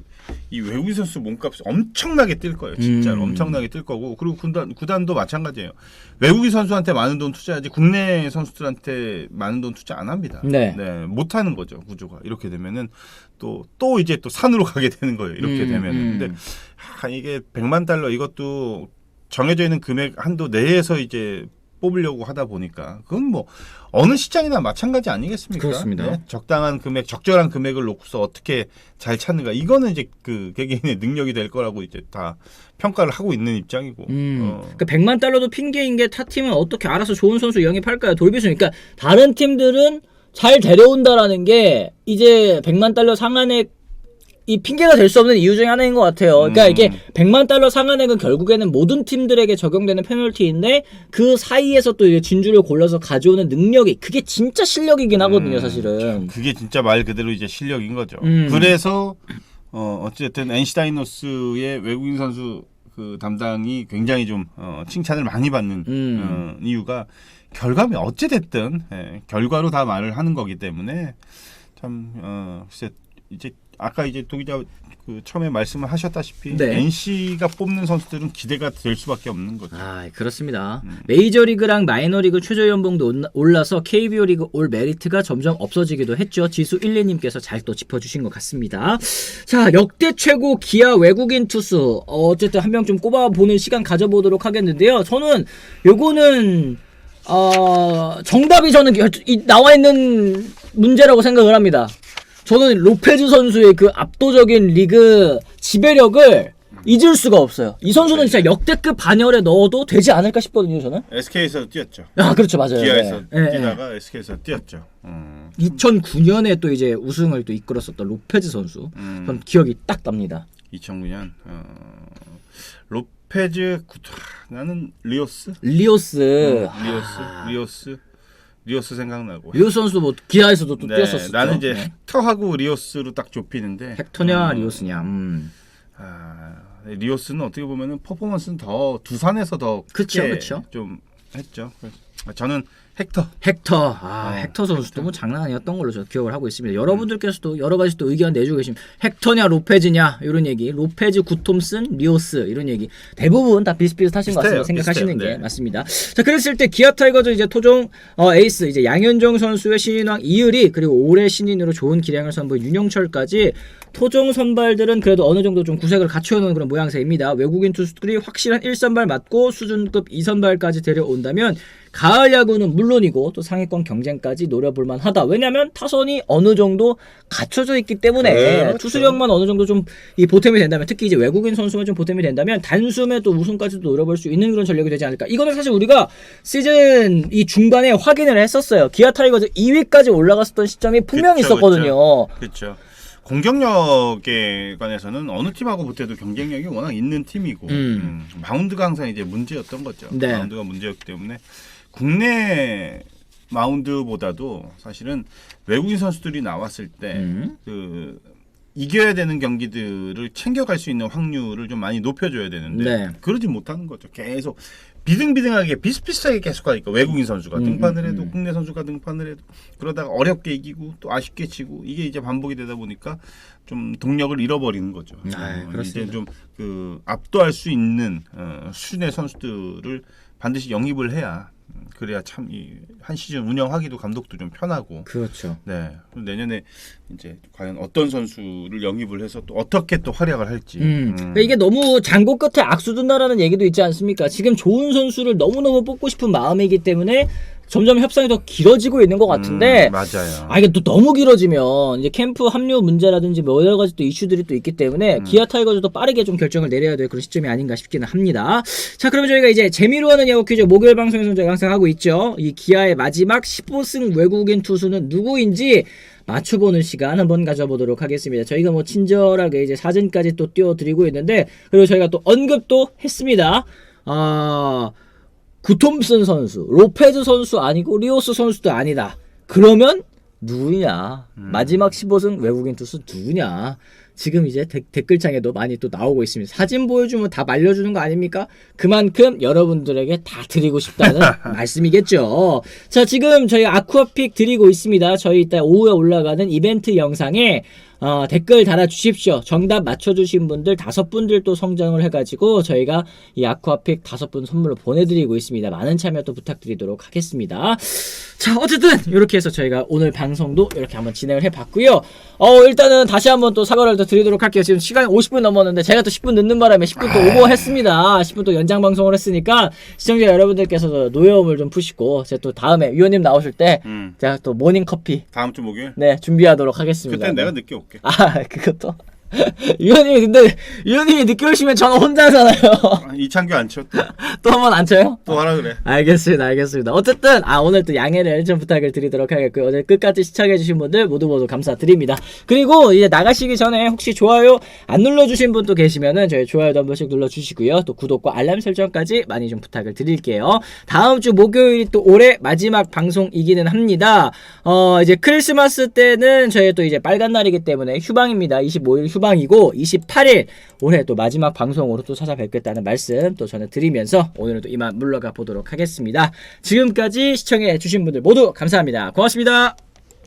이 외국인 선수 몸값이 엄청나게 뛸 거예요. 진짜로 엄청나게 뛸 거고 그리고 구단도 마찬가지예요. 외국인 선수한테 많은 돈 투자하지 국내 선수들한테 많은 돈 투자 안 합니다. 네. 못 하는 거죠 구조가. 이렇게 되면은 또 이제 또 산으로 가게 되는 거예요. 이렇게 되면은. 근데 이게 $100만 이것도 정해져 있는 금액 한도 내에서 이제 뽑으려고 하다 보니까 그건 뭐 어느 시장이나 마찬가지 아니겠습니까? 그렇습니다. 네? 적당한 금액, 적절한 금액을 놓고서 어떻게 잘 찾는가 이거는 이제 그 개개인의 능력이 될 거라고 이제 다 평가를 하고 있는 입장이고. 그러니까 $100만 핑계인 게 타 팀은 어떻게 알아서 좋은 선수 영입할까요? 돌비순. 그러니까 다른 팀들은 잘 데려온다라는 게 이제 $100만 상한액 이 핑계가 될 수 없는 이유 중에 하나인 것 같아요. 그러니까 이게 $100만 상한액은 결국에는 모든 팀들에게 적용되는 페널티인데 그 사이에서 또 이제 진주를 골라서 가져오는 능력이 그게 진짜 실력이긴 하거든요, 사실은. 그게 진짜 말 그대로 이제 실력인 거죠. 그래서 어쨌든 NC 다이노스의 외국인 선수 그 담당이 굉장히 좀 칭찬을 많이 받는 이유가 결과면 어찌 됐든 결과로 다 말을 하는 거기 때문에 참 글쎄 이제 아까 이제 도기자 그 처음에 말씀을 하셨다시피 네. NC가 뽑는 선수들은 기대가 될 수밖에 없는 거죠. 그렇습니다. 메이저리그랑 마이너리그 최저연봉도 올라서 KBO 리그 올 메리트가 점점 없어지기도 했죠. 지수 12님께서 잘 또 짚어주신 것 같습니다. 자, 역대 최고 기아 외국인 투수 어쨌든 한 명 좀 꼽아보는 시간 가져보도록 하겠는데요. 저는 요거는 정답이 저는 나와 있는 문제라고 생각을 합니다. 저는 로페즈 선수의 그 압도적인 리그 지배력을 잊을 수가 없어요. 이 선수는 진짜 역대급 반열에 넣어도 되지 않을까 싶거든요, 저는. SK에서 뛰었죠. 그렇죠, 맞아요. 기아에서 네. 뛰다가 SK에서 뛰었죠. 2009년에 또 이제 우승을 또 이끌었었던 로페즈 선수. 전 기억이 딱 납니다. 2009년 로페즈 나는 리오스 생각나고. 리오스 선수 뭐 기아에서도 또 네, 뛰었었죠. 나는 이제 헥터하고 리오스로 딱 좁히는데 헥터냐 리오스냐. 리오스는 어떻게 보면은 퍼포먼스는 더 두산에서 더 크게 그쵸. 좀 했죠. 그래서 저는 헥터. 헥터 선수도 뭐 장난 아니었던 걸로 저 기억을 하고 있습니다. 여러분들께서도 여러 가지 또 의견 내주고 계시면 헥터냐 로페즈냐 이런 얘기, 로페즈, 구톰슨, 리오스 이런 얘기 대부분 다 비슷비슷하신 것 같습니다. 생각하시는 게 네. 맞습니다. 자, 그랬을 때 기아 타이거즈 이제 토종 에이스 이제 양현종 선수의 신인왕 이을이 그리고 올해 신인으로 좋은 기량을 선보인 윤영철까지 토종 선발들은 그래도 어느 정도 좀 구색을 갖춰놓은 그런 모양새입니다. 외국인 투수들이 확실한 1선발 맞고 수준급 2선발까지 데려온다면 가을 야구는 물론이고 또 상위권 경쟁까지 노려볼 만하다. 왜냐하면 타선이 어느 정도 갖춰져 있기 때문에 그렇죠. 투수력만 어느 정도 좀 이 보탬이 된다면 특히 이제 외국인 선수만 좀 보탬이 된다면 단숨에 또 우승까지도 노려볼 수 있는 그런 전력이 되지 않을까. 이거는 사실 우리가 시즌 이 중반에 확인을 했었어요. 기아 타이거즈 2위까지 올라갔었던 시점이 분명히 있었거든요. 그렇죠. 공격력에 관해서는 어느 팀하고 붙어도 경쟁력이 워낙 있는 팀이고 마운드가 항상 이제 문제였던 거죠. 네. 마운드가 문제였기 때문에 국내 마운드보다도 사실은 외국인 선수들이 나왔을 때 그 이겨야 되는 경기들을 챙겨갈 수 있는 확률을 좀 많이 높여줘야 되는데 네. 그러지 못하는 거죠. 계속 비등비등하게 비슷비슷하게 계속 가니까 외국인 선수가 등판을 해도 국내 선수가 등판을 해도 그러다가 어렵게 이기고 또 아쉽게 치고 이게 이제 반복이 되다 보니까 좀 동력을 잃어버리는 거죠. 그렇습니다. 이제 좀 그 압도할 수 있는 수준의 선수들을 반드시 영입을 해야 그래야 참 이 한 시즌 운영하기도 감독도 좀 편하고. 그렇죠. 네. 그럼 내년에 이제 과연 어떤 선수를 영입을 해서 또 어떻게 또 활약을 할지. 그러니까 이게 너무 장고 끝에 악수 둔다라는 얘기도 있지 않습니까? 지금 좋은 선수를 너무너무 뽑고 싶은 마음이기 때문에 점점 협상이 더 길어지고 있는 것 같은데 맞아요. 이게 또 너무 길어지면 이제 캠프 합류 문제라든지 뭐 여러 가지 또 이슈들이 또 있기 때문에 기아 타이거즈도 빠르게 좀 결정을 내려야 될 그런 시점이 아닌가 싶기는 합니다. 자, 그러면 저희가 이제 재미로 하는 야구 퀴즈 목요일 방송에서 저희가 항상 하고 있죠. 이 기아의 마지막 15승 외국인 투수는 누구인지 맞춰보는 시간 한번 가져보도록 하겠습니다. 저희가 뭐 친절하게 이제 사진까지 또 띄워드리고 있는데, 그리고 저희가 또 언급도 했습니다. 구톰슨 선수, 로페즈 선수 아니고 리오스 선수도 아니다. 그러면 누구냐? 마지막 15승 외국인 투수 누구냐? 지금 이제 댓글창에도 많이 또 나오고 있습니다. 사진 보여주면 다 말려주는 거 아닙니까? 그만큼 여러분들에게 다 드리고 싶다는 말씀이겠죠. 자, 지금 저희 아쿠아픽 드리고 있습니다. 저희 이따 오후에 올라가는 이벤트 영상에 댓글 달아주십시오. 정답 맞춰주신 분들 5분들 또 성장을 해가지고 저희가 이 아쿠아픽 5분 선물로 보내드리고 있습니다. 많은 참여 또 부탁드리도록 하겠습니다. 자, 어쨌든 이렇게 해서 저희가 오늘 방송도 이렇게 한번 진행을 해봤고요. 일단은 다시 한번 또 사과를 또 드리도록 할게요. 지금 시간이 50분 넘었는데 제가 또 10분 늦는 바람에 10분 또 오버했습니다. 10분 또 연장 방송을 했으니까 시청자 여러분들께서 노여움을 좀 푸시고 제가 또 다음에 위원님 나오실 때 제가 또 모닝 커피 다음 주 목요일? 네 준비하도록 하겠습니다. 그때는 내가 늦게 올게. 그것도 위원님이 늦게 오시면 저는 혼자 하잖아요. 이창규 안 쳐. 또 한 번 안 쳐요? 또 하라 그래. 알겠습니다. 어쨌든 오늘 또 양해를 좀 부탁을 드리도록 하겠고요. 오늘 끝까지 시청해주신 분들 모두 감사드립니다. 그리고 이제 나가시기 전에 혹시 좋아요 안 눌러주신 분도 계시면은 저희 좋아요도 한 번씩 눌러주시고요. 또 구독과 알람 설정까지 많이 좀 부탁을 드릴게요. 다음 주 목요일이 또 올해 마지막 방송이기는 합니다. 이제 크리스마스 때는 저희 또 이제 빨간 날이기 때문에 휴방입니다. 25일 휴방이고 28일 올해 또 마지막 방송으로 또 찾아뵙겠다는 말씀 또 전해드리면서 오늘은 또 이만 물러가 보도록 하겠습니다. 지금까지 시청해 주신 분들 모두 감사합니다. 고맙습니다.